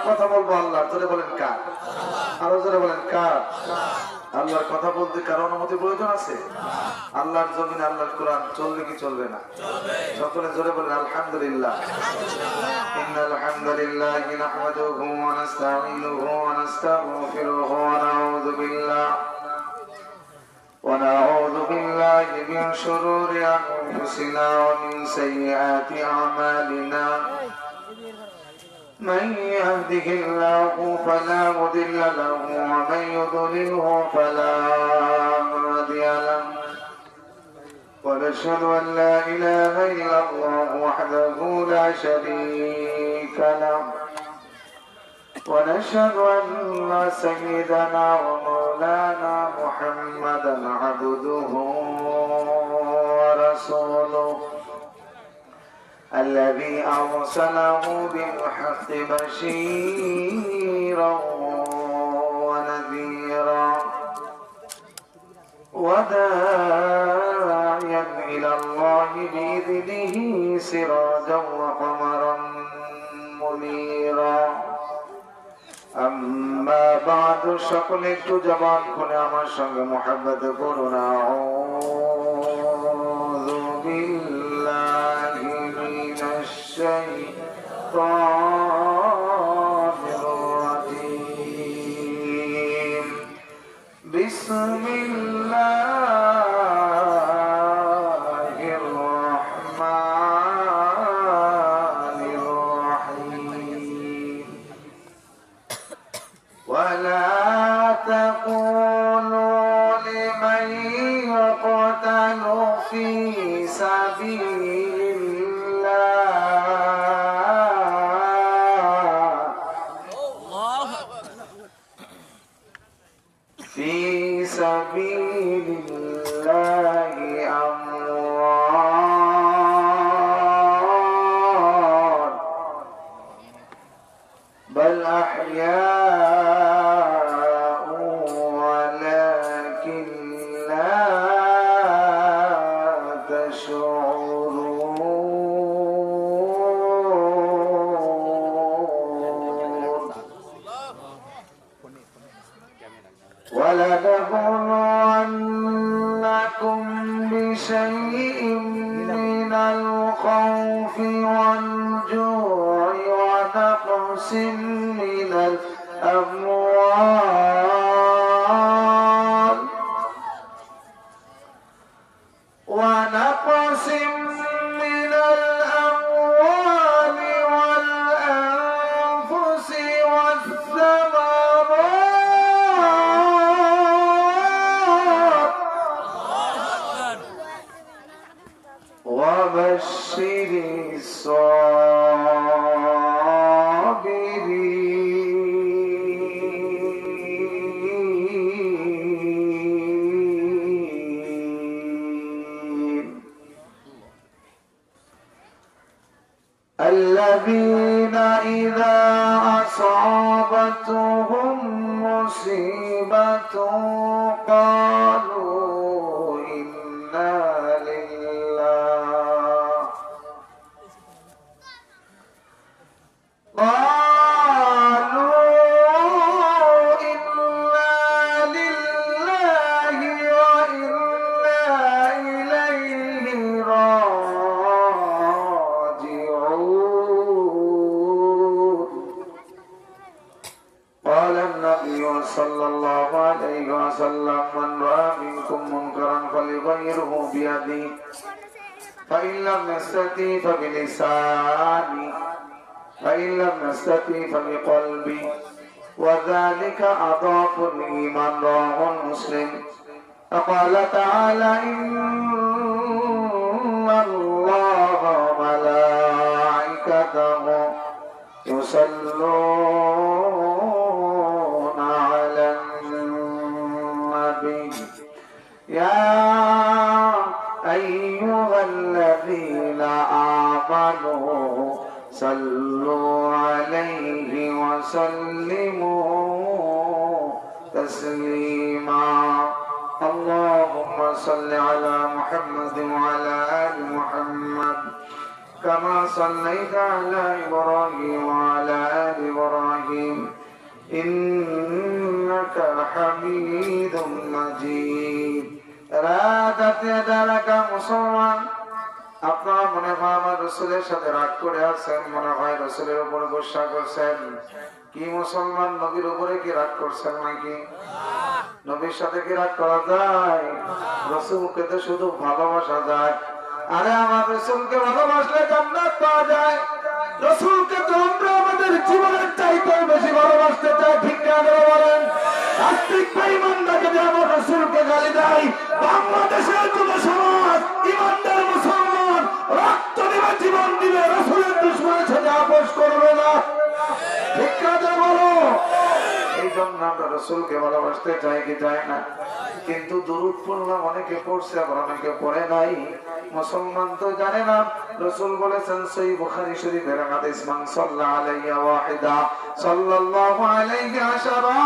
কথা বলবো আল্লাহ, জোরে বলেন কার? আরো জোরে বলেন কার? আল্লাহর কথা বলতে কারো অনুমতি প্রয়োজন আছে? আল্লাহর জমিনে আল্লাহর কোরআন চলবে কি চলবে না? সকলে জোরে বলেন আলহামদুলিল্লাহ। ইন্নাল হামদুলিল্লাহি নাহমাদুহু ওয়া নাস্তাঈনুহু ওয়া নাস্তাগফিরুহু ওয়া নাউযু বিল্লাহি মিন শুরুরি আনফুসিনা ওয়া মিন সাইয়্যাতি আমালিনা। من يهده الله فلا مضل له ومن يضلله فلا هادي له ونشهد أن لا إله إلا الله وحده لا شريك له ونشهد أن سيدنا ومولانا محمدا عبده ورسوله الذي أرسله بالحق بشيرا ونذيرا وداعيا إلى الله بإذنه سراجا وقمرا منيرا أما بعد সকলে একটু জবান খুলে আমার সঙ্গে মুহাব্বত করুন। আউযু বিল্লাহি মিনাশ শাইতানির রাজীম। বিসমিল্লাহির রাহমানির রাহিম। ওয়ালা তাকুলু লিমান ইউকতালু ফি সাবিলিল্লাহি আমওয়াত বাল আহইয়াউ ওয়ালাকিন লা ولنبلونكم بشيء من الخوف والجوع ونقص من الأموال والأنفس والثمرات وبشر الصابرين الذين إذا أصابتهم مصيبة قالوا إنا لله وإنا إليه راجعون. قال النبي صلى الله عليه وسلم من رأى منكم منكرا فليغيره بيده فإن لم يستطع فبلسانه فإن لم يستطع فبقلبه وذلك أضعف الإيمان. رواه مسلم. فقال تعالى إن الله وملائكته يصلون على النبي يا أيها الذين آمنوا صلوا عليه وسلموا تسليما. اللهم صل على محمد وعلى آل محمد كما صليت على إبراهيم وعلى آل إبراهيم إنك حميد مجيد রাদাত এলাকা মুসলমান আপনারা মনে হয় আমার রাসূলের সাথে রাগ করে আছেন, মনে হয় রাসূলের উপর গোসা করছেন। কি মুসলমান নবীর উপরে কি রাগ করছেন নাকি? নবীর সাথে কি রাগ করা যায়? রাসূলকে তো শুধু ভালোবাসা যায়। আরে আমার রাসূলকে ভালোবাসলে জান্নাত পাওয়া যায়। রাসূলকে তো আমরা আমাদের জীবনের চাইতে বেশি ভালোবাসতে চাই, ঠিক না বলেন? আস্তিক বেঈমানকে যে আমার রাসূলকে গালি দেয়, বাংলাদেশের যুব সমাজ ইমানদার মুসলমান রক্ত দিবে, জীবন দিবে, রাসূলের দুশমনের সাথে আপোষ করবে না, ঠিক না বলো? এই জন্য আমরা রাসূলকে ভালোবাসতে চাই কি চাই না? কিন্তু দুরূদ পড়লাম, অনেকে পড়ছে আবার অনেকে পড়ে নাই। মুসলমান তো জানে না। রাসূল বলেছেন সহিহ বুখারী শরীফের হাদিস, মান সাল্লা আলাইয়া ওয়াহিদা সাল্লাল্লাহু আলাইহি আশারা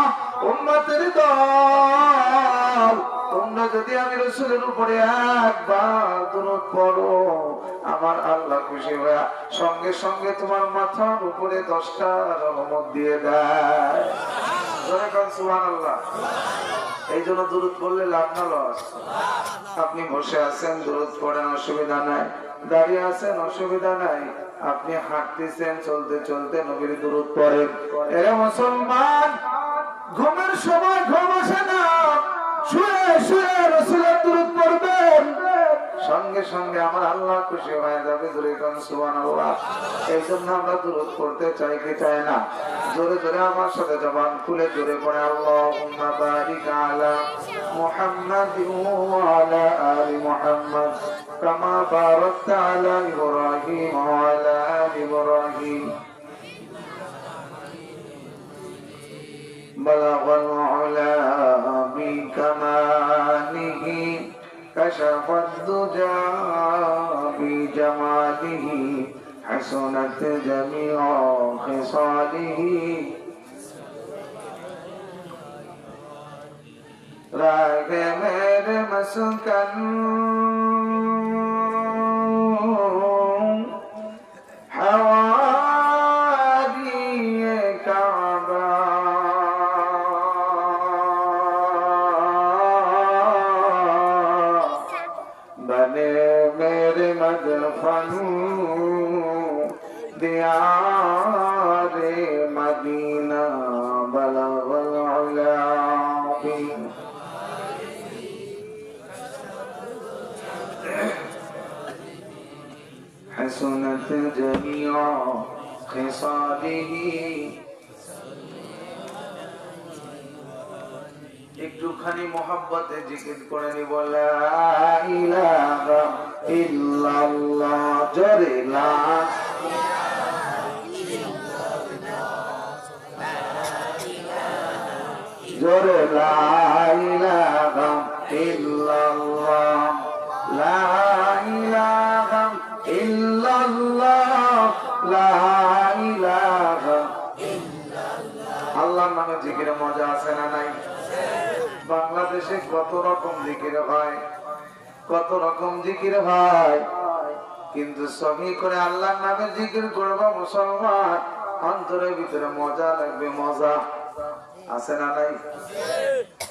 উম্মতের দল, তোমরা যদি আমি রাসূলের উপরে একবার দুরূদ পড়ো, আমার আল্লাহ খুশি হয়ে সঙ্গে সঙ্গে তোমার মাথার উপরে 10টা রহমত দিয়ে দেয়। জোরে কোন সুবহানাল্লাহ। এই জন্য দুরূদ পড়লে লাভ না লস? আপনি বসে আছেন, দুরূদ পড়েন, অসুবিধা নাই। দাঁড়িয়ে আছেন, অসুবিধা নাই। আপনি হাঁটতেছেন, চলতে চলতে নবীর দুরূদ পড়েন। এ মুসলমান, ঘুমের সময় ঘুম আসে না, শুয়ে শুয়ে রাসূলের দুরূদ পড়বেন, সঙ্গে সঙ্গে আমার আল্লাহ খুশি হয়ে যাবে। জোরে কোন সুবহানাল্লাহ। এই জন্য আমরা দুরূদ পড়তে চাই কি চাই না? জোরে জোরে আমার সাথে জবান খুলে জোরে পড়ে আল্লাহুম্মা বারিক আলা মুহাম্মাদ ওয়া আলা আলি মুহাম্মাদ কামা বারাকতা আলা ইব্রাহিম ওয়া আলা আলি ইব্রাহিম বালাগাল উলা বিকামালিহি কাশাফাদ দুজা বিজামালিহি حسنت جميع خصاله راگ میرے مسکن حواری کعبہ بنے میرے مدفن دیار مدینہ بلغ العلا حسنت جميع خصاله একটুখানি মোহাব্বতে জিকির করে নিব লা ইলাহা ইল্লাল্লাহ, জোরে লা জোরে লা ইলাহা ইল্লাল্লাহ, লা ইলাহা ইল্লাল্লাহ, লা ইলাহা ইল্লাল্লাহ। আল্লাহর নামে জিকিরে মজা আছে না নাই? বাংলাদেশে কত রকম জিকির হয়, কত রকম জিকির হয়, কিন্তু সহি করে আল্লাহর নামে জিকির করবা মুসলমান, অন্তরের ভিতরে মজা লাগবে, মজা আছে না নাই?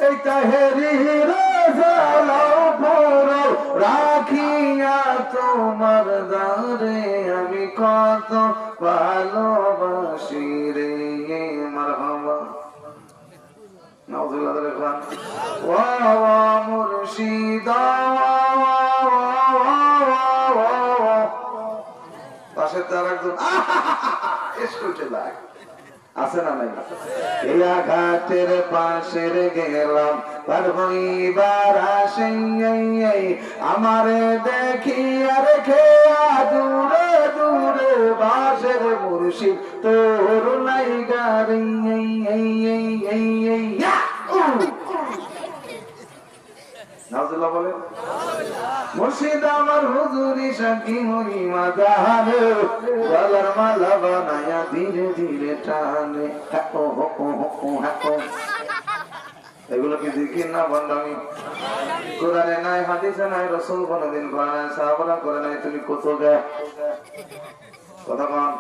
এই তাহেরি রাজালাও পুরো রাখিয়া তোমার দারে আমি কত ভালোবাসি রে, মারহাবা নাউযুবিল্লাহ দেখলাম ওয়া ওয়া মুর্শিদা পাশে তার একজন এসকুটে লাগ আছে না নাই? এই ঘাটের পাশের গেলাম তার হইবার আসে আমারে দেখি আর খেয়া দূরে দূরে বাসের মুর্শিদ তোর নাই গারি নাউজুবিল্লাহ বলেন। মুর্শিদ আমার হুজুরি সাকি মহিমা জানে, গলার মালা বানায়া ধীরে ধীরে টানে। এগুলো কি জিকির না বন্দামি? কোরআনে নাই, হাদিসে নাই, রাসূল কোনদিন করে নাই, সাহাবারা করে নাই, তুমি কত গে কথা বল।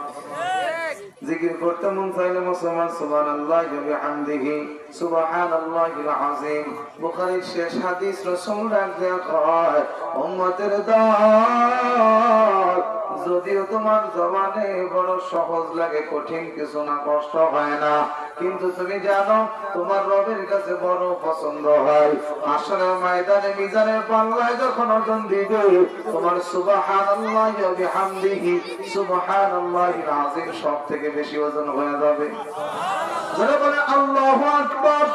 জিকির করতে মন চাইলে মুসলমান সুবহানাল্লাহি ওয়া বিহামদিহি সুবহানাল্লাহিল আযীম। বুখারীর শেষ হাদিস, রাসূল ডাক দেয়া কয়, উম্মতের দল, যদিও তোমার জবানে বড় সহজ লাগে, কঠিন কিছু না, কষ্ট হয় না, কিন্তু তুমি জানো তোমার রবের কাছে বড় পছন্দ হয়। হাশরের ময়দানে মিজানের পাল্লায় যখন ওজন দিবে, তোমার সুবহানাল্লাহি ওয়া বিহামদিহি সুবহানাল্লাহিল আযীম সব থেকে বেশি ওজন হয়ে যাবে। যারা বলে আল্লাহু আকবার,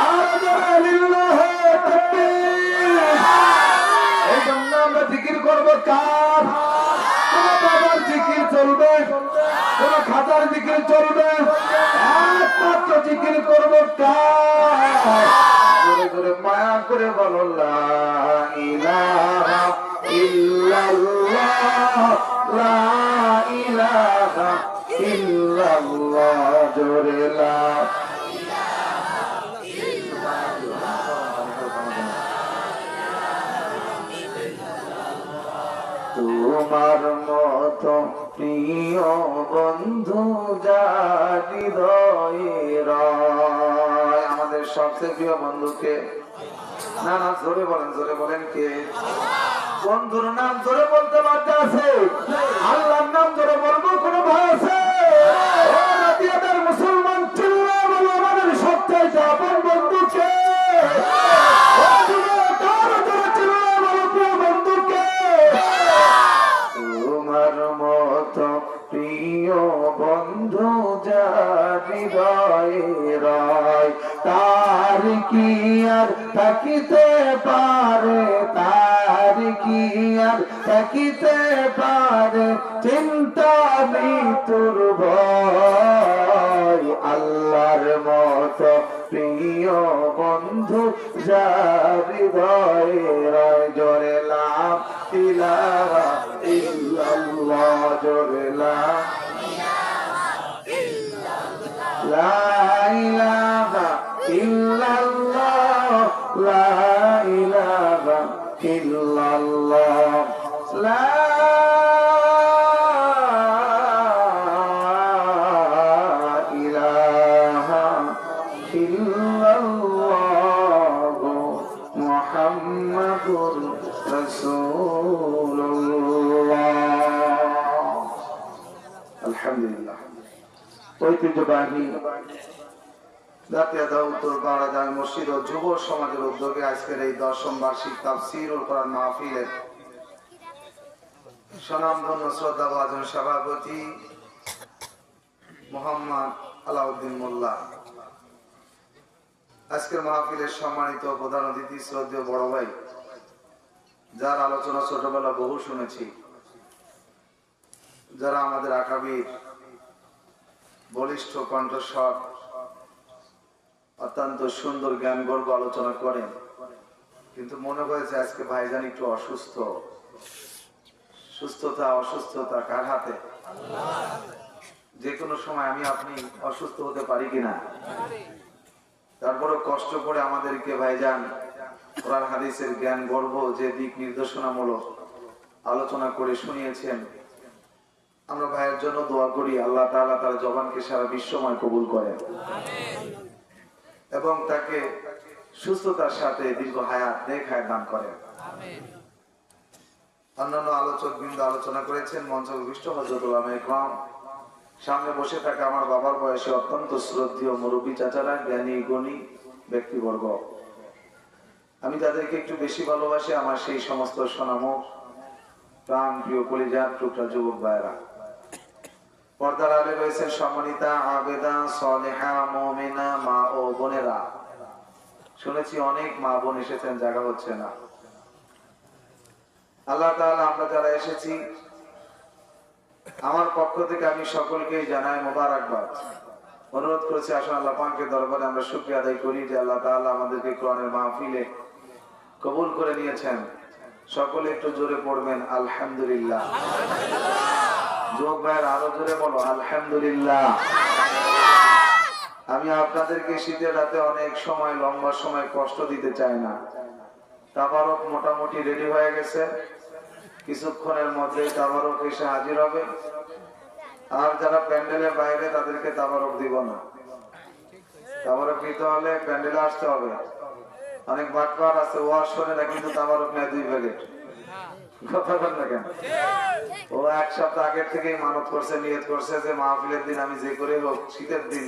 আর যারা লিল্লাহি তাকবীর। এই জন্য আমরা জিকির করব কার? কোন বাবার জিকির চলবে, কোন খাতার জিকির চলবে, একমাত্র জিকির করব কার? জোরে জোরে মায়া করে বলো লা ইলাহা ইল্লাল্লাহ, লা ইলাহা ইল্লাল্লাহ, জোরে লা তোমার মতো প্রিয় বন্ধু যার হৃদয়ে রয়। আমাদের সবচেয়ে প্রিয় বন্ধুকে না না জোরে বলেন কে? বন্ধুর নাম জোরে বলতে বাধ্য আছে? আল্লাহর নাম জোরে বলবো কোন ভয় আছে? মুসলমান চিল্লা বলো আমাদের সবচেয়ে আপন বন্ধুকে। তোমার মতো প্রিয় বন্ধু যার হৃদয়ে রয়, তার কি আর থাকিতে পারে, তার কি আর থাকিতে পারে চিন্তা মৃত্যুর ভয়। আল্লাহর মতো প্রিয় বন্ধু যার হৃদয়ে রয়, জোরে লা ইলাহা ইল্লাল্লাহ, জোরে লা ইলাহা ইল্লাল্লাহ, লা ইলাহা ইল্লাল্লাহ, লা ইলাহা ইল্লাল্লাহ, মুহাম্মাদুর রাসূলুল্লাহ। আলহামদুলিল্লাহ। ঐতিহ্যবাহী জাতীয় উত্তর পাড়া জামে মসজিদ ও যুব সমাজের উদ্যোগে আজকের এই 10ম বার্ষিক তাফসীরুল কোরআন মাহফিলের স্বনামধন্য শ্রদ্ধাভাজন সভাপতি মোহাম্মদ আলাউদ্দিন মোল্লা, আজকের মাহফিলের সম্মানিত প্রধান অতিথি শ্রদ্ধেয় বড় ভাই, যার আলোচনা ছোটবেলা বহু শুনেছি, যারা আমাদের আকাবির বলিষ্ঠ কণ্ঠস্বর, অত্যন্ত সুন্দর জ্ঞান গর্ব আলোচনা করেন, কিন্তু মনে হয়েছে আজকে ভাইজান একটু অসুস্থ। সুস্থতা অসুস্থতা কার হাতে? যে কোনো সময় আমি আপনি অসুস্থ হতে পারি কিনা। তারপরে কষ্ট করে আমাদেরকে ভাইজান কোরআন হাদিসের জ্ঞান গর্ব যে দিক নির্দেশনামূলক আলোচনা করে শুনিয়েছেন, আমরা ভাইয়ের জন্য দোয়া করি আল্লাহ তাআলা তার জবানকে সারা বিশ্বময় কবুল করেন এবং তাকে সুস্থতার সাথে দীর্ঘ হায়াত নেক হায়াত দান করেন। অন্যান্য আলোচক বৃন্দ আলোচনা করেছেন, মঞ্চ বিশিষ্ট হযরত উলামায়ে কেরাম, সামনে বসে থাকা আমার বাবার বয়সে অত্যন্ত শ্রদ্ধেয় মুরব্বী চাচারা, জ্ঞানী গুণী ব্যক্তিবর্গ, আমি তাদেরকে একটু বেশি ভালোবাসি, আমার সেই সমস্ত সোনামুখ প্রাণ প্রিয় কলিজার টুকরা যুবক ভাইরা, পর্দার আড়ালে রয়েছেন সম্মানিতা আবেদা সালেহা মুমিনা মা ও বোনেরা। শুনেছি অনেক মা বোন এসেছেন, জায়গা হচ্ছে না। আল্লাহ তাআলা আমরা যারা এসেছি, আমার পক্ষ থেকে আমি সকলকেই জানাই মোবারকবাদ। অনুরোধ করেছি আসুন আল্লাহ পাকের দরবারে আমরা শুকরিয়া আদায় করি যে আল্লাহ তাআলা আমাদেরকে কোরআনের মাহফিলে কবুল করে নিয়েছেন। সকলে একটু জোরে পড়বেন আলহামদুলিল্লাহ। যুবক ভাইয়ের আরো জোরে বলো আলহামদুলিল্লাহ। আমি আপনাদেরকে শীতের রাতে অনেক সময় লম্বা সময় কষ্ট দিতে চাই না। তাবারক মোটামুটি রেডি হয়ে গেছে, কিছুক্ষণের মধ্যে তাবারক এসে হাজির হবে। আর যারা প্যান্ডেলের বাইরে তাদেরকে তাবারক দিব না। তাবারক নিতে হলে প্যান্ডেলে আসতে হবে। অনেক বাটপার আছে ওয়াজ শোনে না, কিন্তু তাবারক নেয় 2 প্যাকেট। কথা বল না কেন? ও 1 সপ্তাহ আগের থেকেই মানত করছে, নিয়ত করছে যে মাহফিলের দিন আমি যে করে হোক শীতের দিন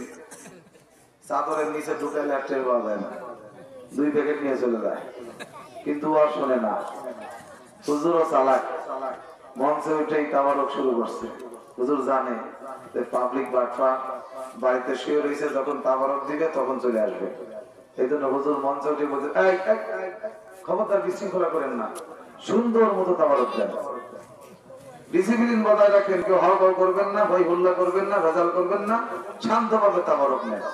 চাদরের নিচে ঢুকাইলে আর টের পাওয়া যায় না, 2 প্যাকেট নিয়ে চলে যায়, কিন্তু ওয়াজ শোনে না। হুজুরও চালাক, মঞ্চে উঠেই তাবারক শুরু করছে। হুজুর জানে যে পাবলিক বাটপা বাড়িতে শুয়ে রয়েছে, যখন তাবারক দিবে তখন চলে আসবে। এই জন্য হুজুর মঞ্চে উঠে বলছে, খবরদার বিশৃঙ্খলা করেন না, সুন্দর মতো তাবারক দেন, ডিসিপ্লিন বজায় রাখেন, কেউ হাওয়াও করবেন না, ভয় হুল্লা করবেন না, ভেজাল করবেন না, শান্তভাবে তাবারক নেন।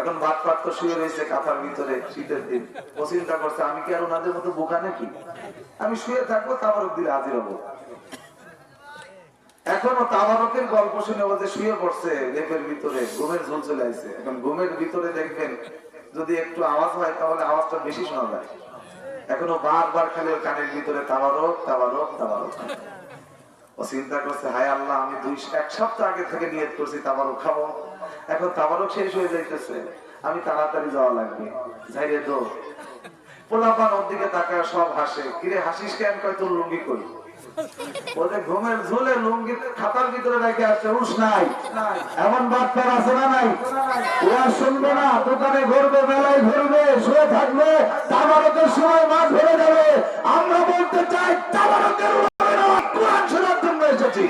এখন বাদ পাত তো শুয়ে রয়েছে কাঁথার ভিতরে শীতের দিন, ও চিন্তা করছে আমি কি আর ওনাদের মতো বোকা নাকি, আমি শুয়ে থাকবো, তাবারক দিলে হাজির হবো। এখনো তাবারকের গল্প শুনে বলতে শুয়ে পড়ছে লেপের ভিতরে, ঘুমের ঝুল চলে আসছে। এখন ঘুমের ভিতরে দেখবেন যদি একটু আওয়াজ হয় তাহলে আওয়াজটা বেশি শোনা যায়। এখনো বারবার খালি কানের ভিতরে তাবারক তাবারক তাবারক। ও চিন্তা করছে, হায় আল্লাহ, আমি 1 সপ্তাহ আগে থেকে নিয়ত করছি তাবারক খাবো, এখন তাবারক শেষ হয়ে যাইতেছে, আমি তাড়াতাড়ি যাওয়া লাগবে, যাইরে দো। পোলাপান ওর দিকে তাকায়, সব হাসে, কিরে হাসিস কেন? কয় তোর লুঙ্গি কই? বলতে ঘুমের ঝুলে লুঙ্গি খাতার ভিতরে রেখে আসছে, উস নাই। এমন বাচ্চার আছে না নাই? ওরা শুনবে না, দোকানে ঘুরবে, মেলায় ঘুরবে, শুয়ে থাকবে, তাবারকের সময় মাছ ধরে যাবে। আমরা বলতে চাই তাবারকের কোরআন শোনার জন্য এসেছি।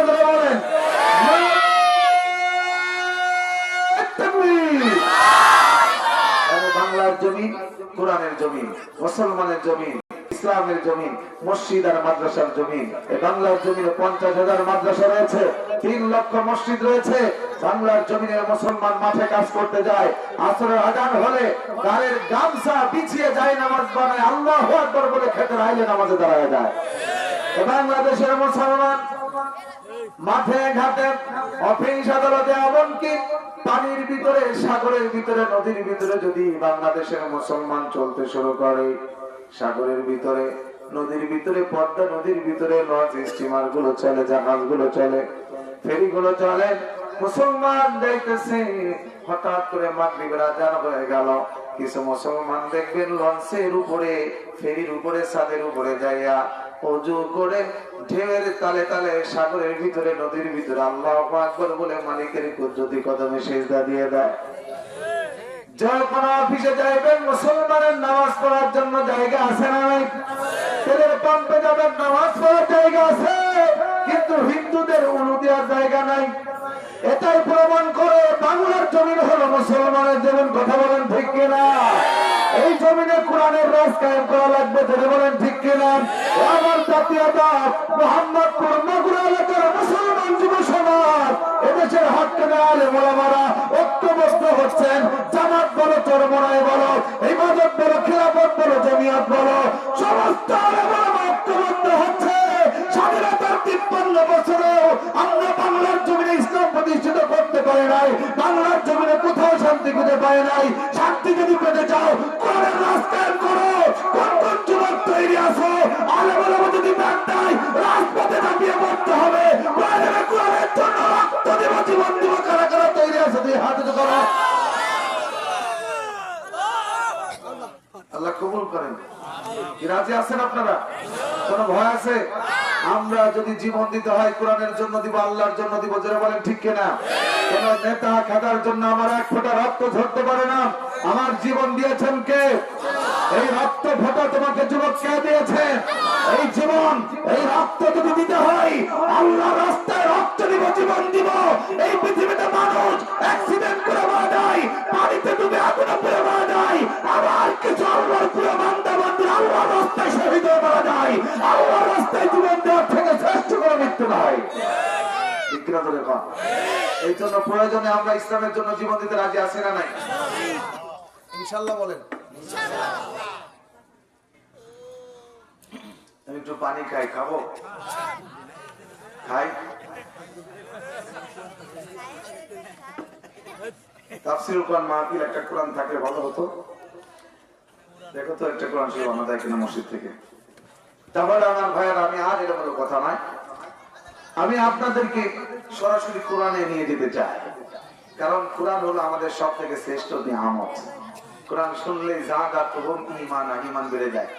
বলেন বাংলার জমিন কোরআনের জমিন, মুসলমানের জমিন, ইসলামের জমিন, মসজিদ আর মাদ্রাসার জমিন। এই বাংলার জমিনে 50,000 মাদ্রাসা রয়েছে, 3 লক্ষ মসজিদ রয়েছে। বাংলার জমিনে মুসলমান মাঠে কাজ করতে যায়, আসরের আজান হলে গায়ের গামছা বিছিয়ে যায়, নামাজ বানায়, আল্লাহু আকবার বলে খেতে আইলে নামাজে দাঁড়ায় যায়। বাংলাদেশের মুসলমান মাঠে ঘাটে, অফিস আদালতে, এমনকি পানির ভিতরে, সাগরের ভিতরে, নদীর ভিতরে যদি বাংলাদেশের মুসলমান চলতে শুরু করে, সাগরের ভিতরে, নদীর ভিতরে, পদ্মা নদীর ভিতরে লঞ্চ স্টিমার গুলো চলে, জাহাজ গুলো চলে, ফেরি গুলো চলে, মুসলমান যাইতেছে। হঠাৎ করে মাগরিবের আযান হয়ে গেল, কিছু মুসলমান দেখবেন লঞ্চের উপরে, ফেরির উপরে, ছাদের উপরে যাইয়া ওযু করে ঢেউয়ের তালে তালে সাগরের ভিতরে, নদীর ভিতরে আল্লাহু আকবার বলে মালিকের কুদরতি কদমে সিজদা দিয়ে দেয়। যখন অফিসে যাইবেন, মুসলমানের নামাজ পড়ার জন্য জায়গা আছে না নাই? তেলের পাম্পে যাবেন, নামাজ পড়ার জায়গা আছে, কিন্তু হিন্দুদের উলু দেওয়ার জায়গা নাই। এটাই প্রমাণ করে বাংলার জমিন হলো মুসলমানের জমিন। কথা বলেন ঠিক কিনা? এই জমিনে কোরআনের রাজ কায়েম করা লাগবে, ধরে বলেন ঠিক কিনা? আমার জাতীয়তা মোহাম্মদপুর নগর এলাকার মুসলমান যুব সমাজ, এদেশের হাক্কানি আলেম ওলামারা ঐক্যবদ্ধ হচ্ছেন। জামাত বলো, চরমনাই বলো, ইবাদত বলো, খিলাফত বলো, জমিয়ত বলো, সমস্ত আলেম ওলামা ঐক্যবদ্ধ হচ্ছে। স্বাধীনতার 53 বছরেও আমরা বাংলার জমিনে ইসলাম প্রতিষ্ঠিত করতে পারি নাই, বাংলার জমিনে কোথাও শান্তি খুঁজে পাই নাই। শান্তি যদি পেতে চাও, কোরআনের রাজ কায়েম করো। কোন কোন যুবক তৈরি আছো? আলেম ওলামা যদি বাদ দেয়, রাজপথে নামিয়ে পড়তে হবে। কোরআনের জন্য রক্ত দেব, জীবন দেব। কারা কারা তৈরি আছে? দুই হাত উঁচু করো। আল্লাহ কবুল করেন। কি রাজি আছেন আপনারা? কোন ভয় আছে? আমরা যদি জীবন দিতে হয় কোরআনের জন্য দিব, আল্লাহর জন্য দিব, যারা বলেন ঠিক কিনা? কোন নেতা খাদার জন্য আমার 1 ফোঁটা রক্ত ঝরতে পারে না। আমার জীবন দিয়েছেন কে? এই রক্ত ফোঁটা তোমাকে যুবক কে দিয়েছে? এই জীবন, এই রক্ত যদি দিতে হয়, আল্লাহর রাস্তায় রক্ত দিব, জীবন দিব। এই পৃথিবীতে মানুষ অ্যাক্সিডেন্ট করে মারা যায়, পানিতে ডুবে আগুনে পুড়ে মারা যায়, আবার কিছু আল্লাহর প্রিয় বান্দা বান্দী আল্লাহর রাস্তায় শহীদ হয়ে মারা যায়। আল্লাহর রাস্তায় জীবন দেওয়ার থেকে শ্রেষ্ঠ কোনো মৃত্যু নয়। এই জন্য প্রয়োজনে আমরা ইসলামের জন্য জীবন দিতে রাজি আছি না নাই? ইনশাআল্লাহ বলেন। আমি একটু পানি খাই, খাবো? খাই। তাফসীরুল কোরআন মাহফিল একটা কোরআন থাকলে ভালো হতো। দেখো তো একটা কোরআন শরীফ আনা দেয় কিনা মসজিদ থেকে। তাহলে আমার ভাইয়ের, আমি আর এটা বড় কথা নয়, আমি আপনাদেরকে সরাসরি কোরআনে নিয়ে যেতে চাই। কারণ কোরআন হলো আমাদের সব থেকে শ্রেষ্ঠ নিয়ামত। কোরআন শুনলে যাদাতুহুম ঈমানা, ঈমান বেড়ে যায়।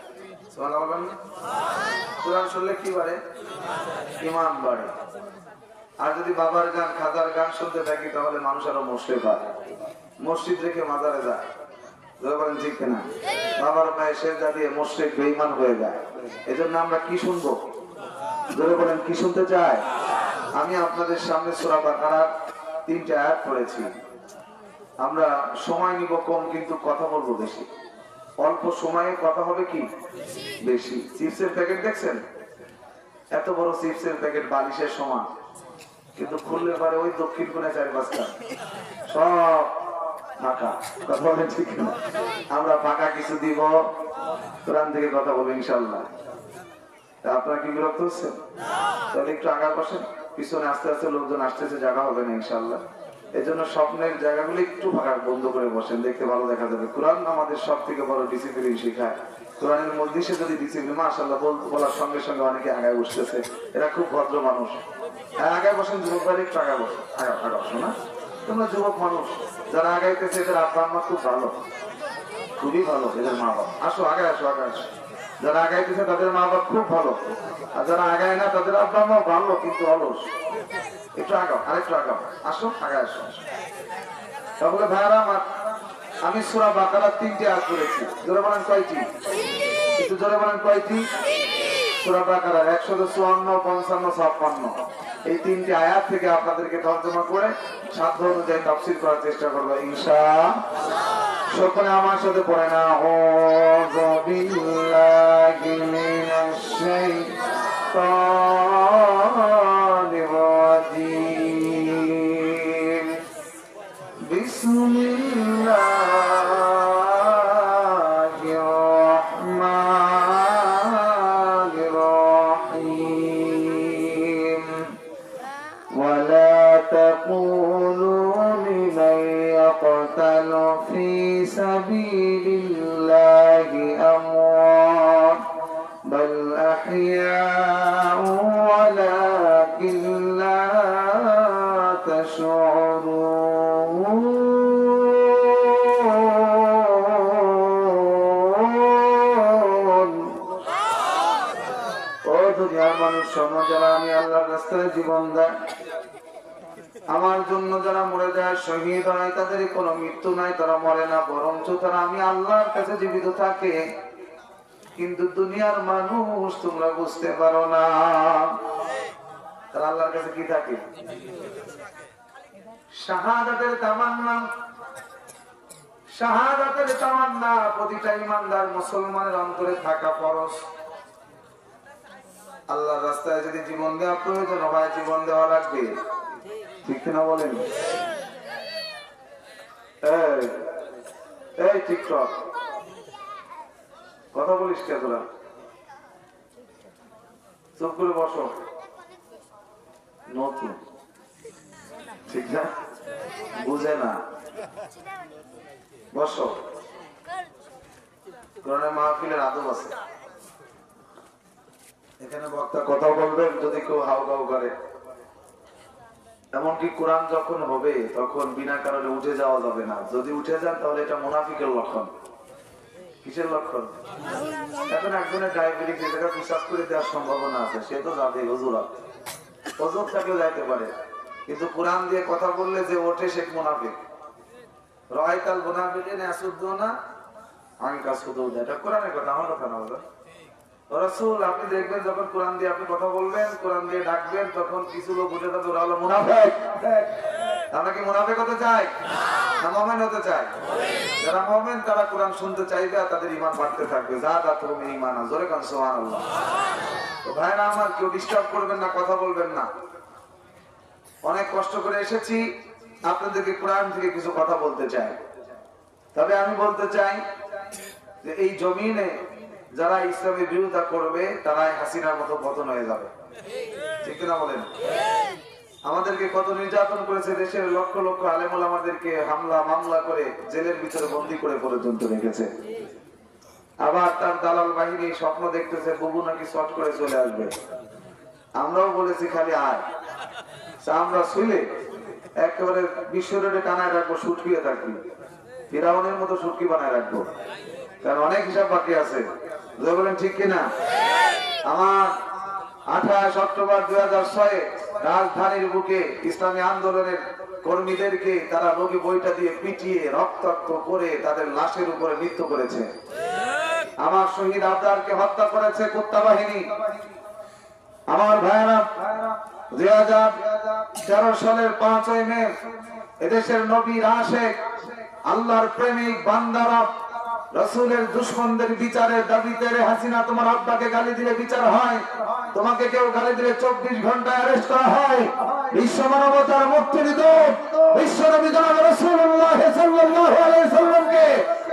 সুবহানাল্লাহ বলেন না? কোরআন শুনলে কি বাড়ে? ঈমান বাড়ে। আর যদি বাবার গান, খাজার গান শুনতে থাকি তাহলে মানুষ আরো মুশরিক হয়, মসজিদ রেখে মাজারে যায়। বলেন ঠিক কিনা? বাবার পায়ে সেজদা দিয়ে মুশরিক বেঈমান হয়ে যায়। এজন্য আমরা কি শুনবো? জোরে বলেন, কি শুনতে চাই? আমি আপনাদের সামনে সূরা বাকারার 3টা আয়াত পড়েছি। আমরা সময় নিব কম, কিন্তু কথা বলবো বেশি। অল্প সময়ে কথা হবে কি বেশি। চিপসের প্যাকেট দেখছেন? এত বড় চিপসের প্যাকেট বালিশের সমান, কিন্তু খুললে পারে ওই দক্ষিণ কোণে 4-5টা সব ফাঁকা। কথা বলেন ঠিক না? আমরা ফাঁকা কিছু দিব, কোরআন থেকে কথা বলবো ইনশাআল্লাহ। আপনারা কি বিরক্ত হচ্ছেন? তাহলে একটু আগা বসেন, পিছনে আস্তে আস্তে লোকজন আসতেছে, জায়গা হবে না ইনশাআল্লাহ। এই জন্য স্বপ্নের জায়গাগুলো একটু ফাঁকা বন্ধ করে বসেন, দেখতে ভালো দেখা যাবে। কোরআন আমাদের সব থেকে বড় ডিসিপ্লিন শেখায়। কোরআনের মধ্যে সে যদি ডিসিপ্লিন, মাশাআল্লাহ বলার সঙ্গে সঙ্গে অনেকে আগায় বসতেছে, এরা খুব ভদ্র মানুষ। আগায় বসেন যুবক ভাই, একটু আগা বসো, আগা বসো না? তোমরা যুবক মানুষ, যারা আগাইতেছে এদের আব্বা আম্মা খুব ভালো, খুবই ভালো। এদের মা বাবা, আসো আগায় আসো, আগায় আসো। যারা আগাইতেছে তাদের মা বাবা খুব ভালো, আর যারা আগায় না তাদের আব্বা আম্মা ভালো কিন্তু অলস। একটু আগাও, আরেকটু আগাও, আসো আগায় আসো। তাহলে ভাইরা আমার, আমি সূরা বাকারার 3টে আয়াত করেছি। জোরে বলেন কয়টি? একটু জোরে বলেন কয়টি? সূরা বাকারার 154, 55, 56 এই 3টে আয়াত থেকে আপনাদেরকে তর্জমা করে সাধ্য অনুযায়ী তাফসীর করার চেষ্টা করব ইনশাআল্লাহ। সকলে আমার সাথে পড়ে না, আউযু বিল্লাহি মিনাশ শাইতানির রাজীম। বিসমিল্লাহির রাহমানির রাহিম। ওয়ালা তাকুলু লিমান ইয়াকতালু ফি সাবিলিল্লাহি আমওয়াত বাল আহইয়াউ ওয়ালাকিন লা তাশউরুন। ও দুনিয়ার মানুষ শোনো, যারা আমি আল্লাহর রাস্তায় জীবন দেয়, আমার জন্য যারা মরে যায়, শহীদ হয়, তাদের কোনো মৃত্যু নাই, তারা মরে না, বরঞ্চ তারা আমি আল্লাহর কাছে জীবিত থাকে। কিন্তু দুনিয়ার মানুষ তোমরা বুঝতে পারো না, তারা আল্লাহর কাছে কি থাকে? শাহাদাতের তামান্না। শাহাদাতের তামান্না প্রতিটা ঈমানদার মুসলমানের অন্তরে থাকা ফরজ। আল্লাহর রাস্তায় যদি জীবন দেওয়া প্রয়োজন হয়, জীবন দেওয়া লাগবে, ঠিক কিনা বলেন? এই টিকটক কথা বলিস কে তোরা? চুপ করে বসো, নতুন, ঠিক না? বুঝে না, বসো। কোরআনের মাহফিলের আদব আছে। এখানে বক্তা কথা বলবেন, যদি কেউ হাউ গাউ করে, এমনকি কোরআন যখন হবে তখন বিনা কারণে উঠে যাওয়া যাবে না। যদি উঠে যান তাহলে এটা মুনাফিকের লক্ষণ। কিসের লক্ষণ? এখন একজনের ডায়াবেটিস, এই জায়গায় পিসাব করে দেওয়ার সম্ভাবনা আছে, সে তো যাবে হুজুরাত, হুজুর থাকেও যাইতে পারে, কিন্তু কোরআন দিয়ে কথা বললে যে ওঠে সে মুনাফিক। রাআইতাল মুনাফিকিনা ইয়াসুদ্দুনা আনকা সুদুদা, এটা কোরআনের কথা, আমার কথা না। বলো রাসূল, আপনি দেখবেন যখন কোরআন দিয়ে আপনি কথা বলবেন, কোরআন দিয়ে ডাকবেন, তখন কিছু লোক উঠে যাবে, ওরা হলো মুনাফিক। আমরা কি মুনাফিক হতে চাই না মুমিন হতে চাই? যারা মুমিন তারা কোরআন শুনতে চাইবে আর তাদের ঈমান বাড়তে থাকবে। যাদাতুহুম ঈমানা, জোরে কান সুবহানাল্লাহ। তো ভাইরা আমার, কেউ ডিস্টার্ব করবেন না, কথা বলবেন না। অনেক কষ্ট করে এসেছি, আপনাদেরকে কোরআন থেকে কিছু কথা বলতে চাই। তবে আমি বলতে চাই যে এই জমিনে যারা ইসলামের বিরোধিতা করবে তারাই হাসিনার মতো পতন হয়ে যাবে, ঠিক না বলেন? আমাদেরকে কত নির্যাতন করেছে, দেশের লক্ষ লক্ষ আলেমুল আমাদেরকে হামলা মামলা করে জেলের ভিতরে বন্দী করে পর্যন্ত রেখেছে। আবার তার দালাল বাহিনী স্বপ্ন দেখতেছে বুবু নাকি শর্ট করে চলে আসবে। আমরাও বলেছি খালি আয়, আমরা শুইলে একেবারে বিশ্ব রোডে টানায় রাখবো, সুটকিয়ে থাকবি, ফিরাউনের মতো সুটকি বানায় রাখবো, কারণ অনেক হিসাব বাকি আছে। বলেন ঠিক কিনা? আমার 28 অক্টোবর 2006 রাজধানীর বুকে ইসলামী আন্দোলনের কর্মীদেরকে তারা লগি বইটা দিয়ে পিটিয়ে রক্তাক্ত করে তাদের লাশের উপরে নৃত্য করেছে। আমার শহীদ আবদারকে হত্যা করেছে কুত্তা বাহিনী। আমার ভাইয়েরা, 2013 সালের 5ই মে এদেশের নবীর আশিক আল্লাহর প্রেমিক বান্দারা রাসূলের দুশমনদের বিচারের দাবিতে রে হাসিনা তোমার আব্বাকে গালি দিলে বিচার হয়, তোমাকে কেউ গালি দিলে 24 ঘন্টা অ্যারেস্ট করা হয়। বিশ্ব মানবতার মুক্তির দূত বিশ্ব নবী জনাব রাসূলুল্লাহ সাল্লাল্লাহু আলাইহি সাল্লামকে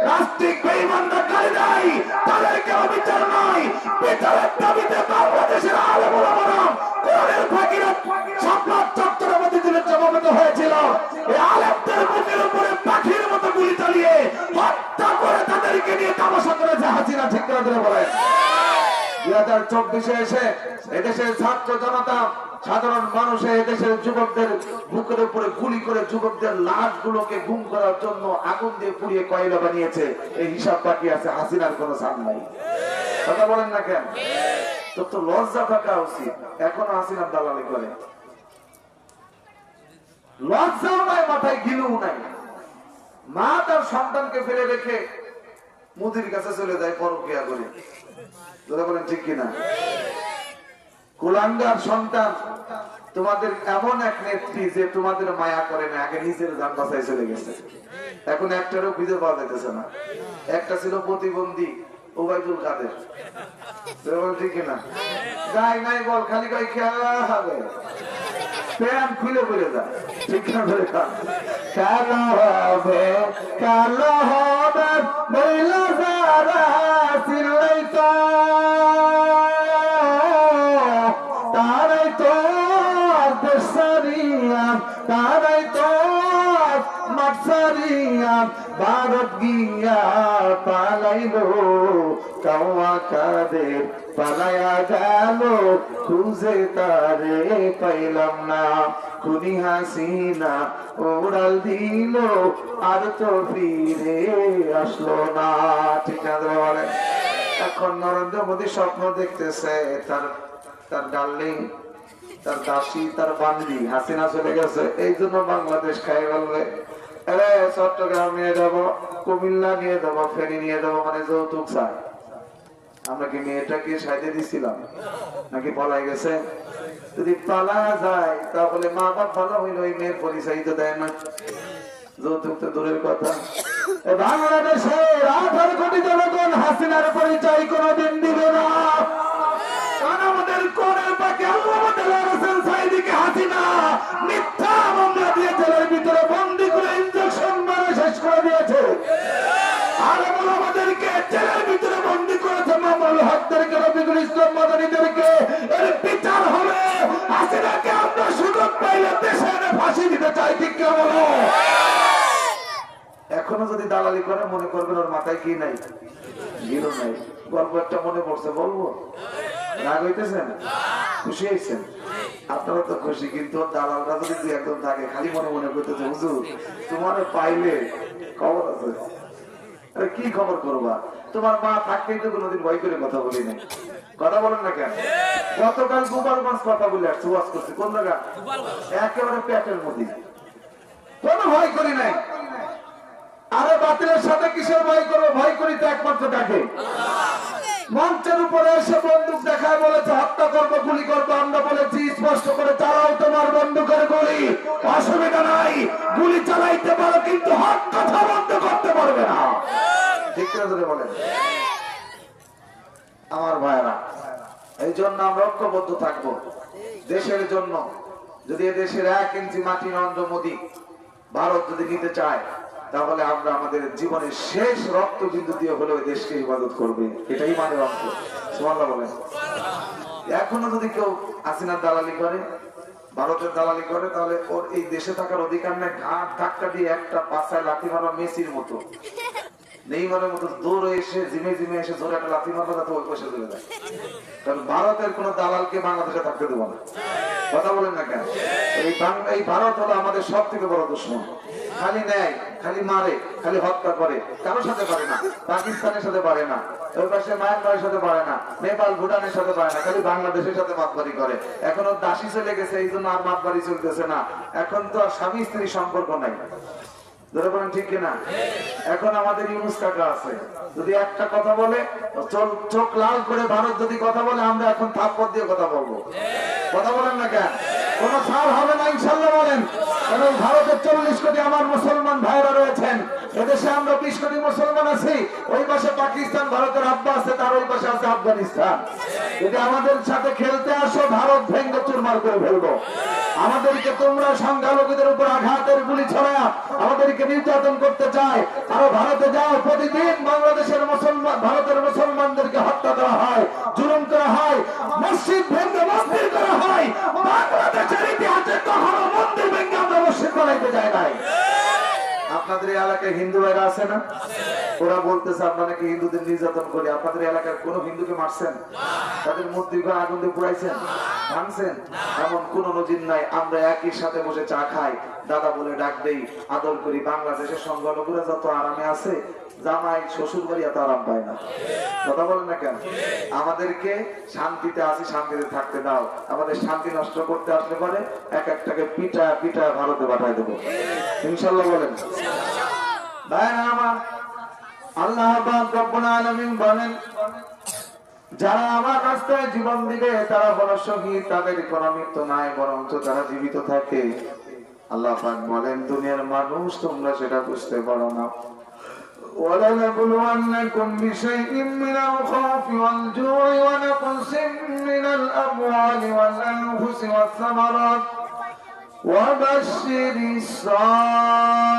রাষ্ট্রিক বেঈমানরা গালি দেয়, তাদেরকে বিচার নয়, বিচারের দাবিতে বাংলাদেশের আলেম ওলামারা কোরআনের ফাঁকিরা শাপলা চত্বরের মধ্যে দিনের জবাবত হয়েছিল। এই আলেমদের বুকের উপরে পাখির মতো গুলি চালিয়ে হত্যা করে তাদেরকে নিয়ে তামাশা করেছে হাসিনা। ঠিক করে ধরে বলে 2024 এসে এদেশের ছাত্র জনতা সাধারণ মানুষে এদেশের যুবকদের বুকের উপরে গুলি করে যুবকদের লাশগুলোকে গুম করার জন্য আগুন দিয়ে পুড়িয়ে কয়লা বানিয়েছে। এই হিসাব বাকি আছে, হাসিনার কোনো সাম নাই। কথা বলেন না কেন? তো লজ্জা থাকা উচিত। এখনো হাসিনার দালালি করে, লজ্জাও নাই, মাথায় গিলুও নাই। মা তার সন্তানকে ফেলে রেখে মুদির কাছে চলে যায় পরকিয়া করে। বলেন ঠিক কিনা? কুলাঙ্গার সন্তান, তোমাদের এমন এক নেত্রী যে তোমাদের মায়া করে না, আগে নিজের জান বাঁচায় চলে গেছে। এখন একটারও খুঁজে পাওয়া যাইতেছে না। একটা ছিল প্রতিবন্ধী ওবায়দুল কাদের, ঠিক কিনা? যাই নাই বল, খালি কই খেলা হবে, প্যান্ট খুলে পড়ে যায়। ঠিক না? ধরে খেলা হবে, খেলা হবে, মহিলা যারা চিল্লাইতো তারাই তো দেশারিয়া, তারাই তো মাছারিয়া ভারত গিয়া পালাইলো, কাওয়া কাদের পালায়া গেল, খুঁজে তারে পাইলাম না, খুনি হাসিনা ওড়াল দিল, আর তো ফিরে আসলো না। ঠিক আছে বলে? এখন নরেন্দ্র মোদী স্বপ্ন দেখতেছে তার ডার্লিং, তার দাসী, তার বান্দি হাসিনা চলে গেছে, এই জন্য বাংলাদেশ খাই বলবে। চট্টগ্রাম নিয়ে যাবো, কুমিল্লা নিয়ে যাবো, ফেরি নিয়ে যাবো, মানে যৌতুক চাই। আমরা কি মেয়েটাকে সাইডে দিছিলাম নাকি পলাই গেছে? যদি পালা যায় তাহলে মা বাপ ভালো হইল, ওই মেয়ের পরিচয় তো দেয় না, যৌতুক তো দূরের কথা। বাংলাদেশের 18 কোটি জনগণ হাসিনার পরিচয় কোনদিন দিবে না। আমাদের কোরের পাকে হাসিনা মিথ্যা মামলা দিয়ে জেলের ভিতরে বন্দী করে ইনজেকশন মারা শেষ করে দিয়েছে। আর আমাদেরকে জেলের ভিতরে বন্দী করেছে, মামুল হকদেরকে, রফিকুল ইসলাম মাদানীদেরকে। এর বিচার হবে। হাসিনাকে আমরা সুযোগ পাইলে দেশে এনে ফাঁসি দিতে চাই। ঠিক কে বলো? এখনো যদি দালালি করে মনে করবেন ওর মাথায় কি নাই, গিরো নাই। গল্প একটা মনে পড়ছে, বলবো? রাগ হইতেছেন? খুশি হয়েছেন? আপনারা তো খুশি, কিন্তু দালালরা যদি দুই একদম থাকে খালি মনে মনে করতেছে, হুজুর তোমার পাইলে খবর আছে। আরে কি খবর করবা? তোমার মা থাকতেই তো কোনোদিন ভয় করে কথা বলি নাই। কথা বলেন না কেন? গতকাল গোপালগঞ্জ কথা বলে আসছে, ওয়াজ করছে। কোন জায়গা? একেবারে পেটের মধ্যে, কোনো ভয় করি নাই। আরে বাতিলের সাথে কিসের ভয় করবো? ভয় করি তো একমাত্র তাকে। মঞ্চের উপরে এসে বন্দুক দেখায় বলেছে হত্যা করবো, গুলি করবো। আমরা বলেছি স্পষ্ট করে, চালাও তোমার বন্দুকের গুলি, অসুবিধা নাই, গুলি চালাইতে পারো, কিন্তু হক কথা বন্ধ করতে পারবে না। ঠিক করে বলেন আমার ভাইরা। এই জন্য আমরা ঐক্যবদ্ধ থাকবো দেশের জন্য। যদি দেশের 1 ইঞ্চি মাটি নরেন্দ্র মোদী ভারত যদি নিতে চায়, তাহলে আমরা আমাদের জীবনের শেষ রক্তবিন্দু দিয়ে হলেও দেশকে ইবাদত করবে। এটাই মানে অঙ্ক। সুবহানাল্লাহ বলেন। এখনো যদি কেউ হাসিনার দালালি করে, ভারতের দালালি করে, তাহলে ওর এই দেশে থাকার অধিকার নেই। ঘাট ধাক্কা দিয়ে একটা পাশায় লাথি মারা মেসির মতো, নেইমারের মতো দৌড়ে এসে জিমে জিমে এসে জোরে একটা লাথি মারবে, তাতে ওই পয়সা চলে যায়। কারণ ভারতের কোন দালালকে বাংলাদেশে থাকতে দেবো না। কথা বলেন না কেন? এই ভারত হলো আমাদের সব থেকে বড় দুশমন। খালি নেয়, খালি মারে, খালি হত্যা করে, কারোর সাথে পারে না। পাকিস্তানের সাথে পারে না, ওই পাশে মায়ানমারের সাথে পারে না, নেপাল ভুটানের সাথে পারে না, খালি বাংলাদেশের সাথে মাতবাড়ি করে। এখন ওর দাসী চলে গেছে, এই জন্য আর মাতবাড়ি চলতেছে না। এখন তো আর স্বামী স্ত্রীর সম্পর্ক নাই। ধরে বলেন ঠিক কিনা? এখন আমাদের ইউনুস কাকা আছে, যদি একটা কথা বলে চোখ লাল করে ভারত যদি কথা বলে, আমরা এখন থাপ্পড় দিয়ে কথা বলবো। কথা বলেন না কেন? কোন ছাড় হবে না ইনশাল্লাহ বলেন। কারণ ভারতের 40 কোটি আমার মুসলমান ভাইরা রয়েছেন, এদেশে আমরা 20 কোটি মুসলমান আছি। ওই পাশে পাকিস্তান, ভারতের আব্বা আছে, তার ওই পাশে আছে আফগানিস্তান। যদি আমাদের সাথে খেলতে আসো, ভারত ভেঙ্গে চুরমার করে ফেলবো। আমাদেরকে তোমরা সংখ্যালঘুদের উপর আঘাতের গুলি ছড়ায় আমাদেরকে নির্যাতন করতে চায়। আরো ভারতে যাও, প্রতিদিন বাংলাদেশের মুসলমান, ভারতের মুসলমানদেরকে হত্যা করা হয়, জুলুম করা হয়, মসজিদ ভেঙ্গে মন্দির করা হয়। বাংলাদেশের ইতিহাসে কখনো মন্দির ভেঙ্গে আমরা মসজিদ বানাইতে যায় নাই। আপনাদের এলাকায় হিন্দু ভাইরা আছে না? ওরা বলতেছে আপনারা নাকি হিন্দুদের নির্যাতন করে। আপনাদের এলাকার কোন হিন্দুকে মারছেন? তাদের মূর্তি আগুন দিয়ে পুড়াইছেন, ভাঙছেন? এমন কোন নজির নাই। আমরা একই সাথে বসে চা খাই, দাদা বলে ডাক দেই, আদর করি। বাংলাদেশের সংখ্যালঘুরা যত আরামে আছে, জামাই শ্বশুর বাড়ি এত আরাম পায় না। কথা বলেন না কেন? আমাদেরকে শান্তিতে আছি, শান্তিতে থাকতে দাও। আমাদের শান্তি নষ্ট করতে আসলে পরে এক একটাকে পিটা পিটা ভারতে পাঠায় দেবো ইনশাল্লাহ বলেন। ভাই আমার, আল্লাহ পাক রব্বুল আলামিন বলেন, যারা আমার রাস্তায় জীবন দিবে তারা বড় শহীদ, তাদের কোনো মৃত্যু নাই, বরঞ্চ তারা জীবিত থাকে। আল্লাহ পাক বলেন, দুনিয়ার মানুষ তোমরা সেটা বুঝতে পারো না। ولنبلونكم بشيء من الخوف والجوع ونقص من الأموال والأنفس والثمرات وبشر الصابرين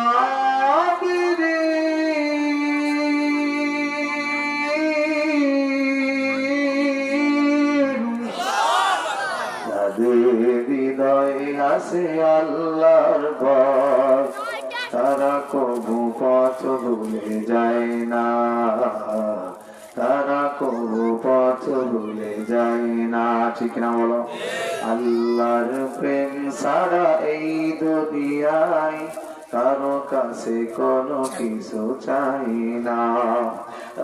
যাদের হৃদয়ে আছে আল্লাহর ভয়, তারা কবু পথ ভুলে যায় না, তারা কবু পথ ভুলে যায় না। ঠিক না বলো? আল্লাহর প্রেম ছাড়া এই দুনিয়ায় কারো কাছে কোনো কিছু চাই না।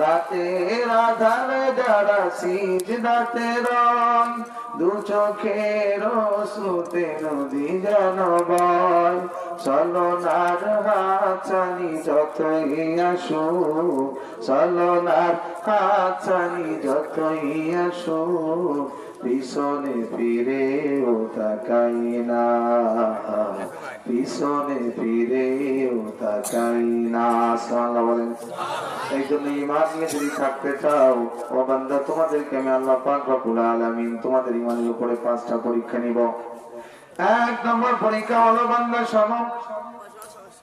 রাতের আধারে যারা সিজদাতে রয়, দু চোখের শ্রুতে নদী যেন বয়, চলনার হাতছানি যতই আসুক, চলনার হাতছানি যতই আসুক, পিছনে ফিরেও তাকাই না, পিছনে ফিরেও তাকাই না। সুবহানাল্লাহ বলেন। এই জন্য ঈমান নিয়ে যদি থাকতে চাও, ও বান্দা, তোমাদেরকে আমি আল্লাহ পাক রব্বুল আলামিন তোমাদের ঈমানের উপরে 5টা পরীক্ষা নিব। 1 নম্বর পরীক্ষা হলো, বান্দা শোনো,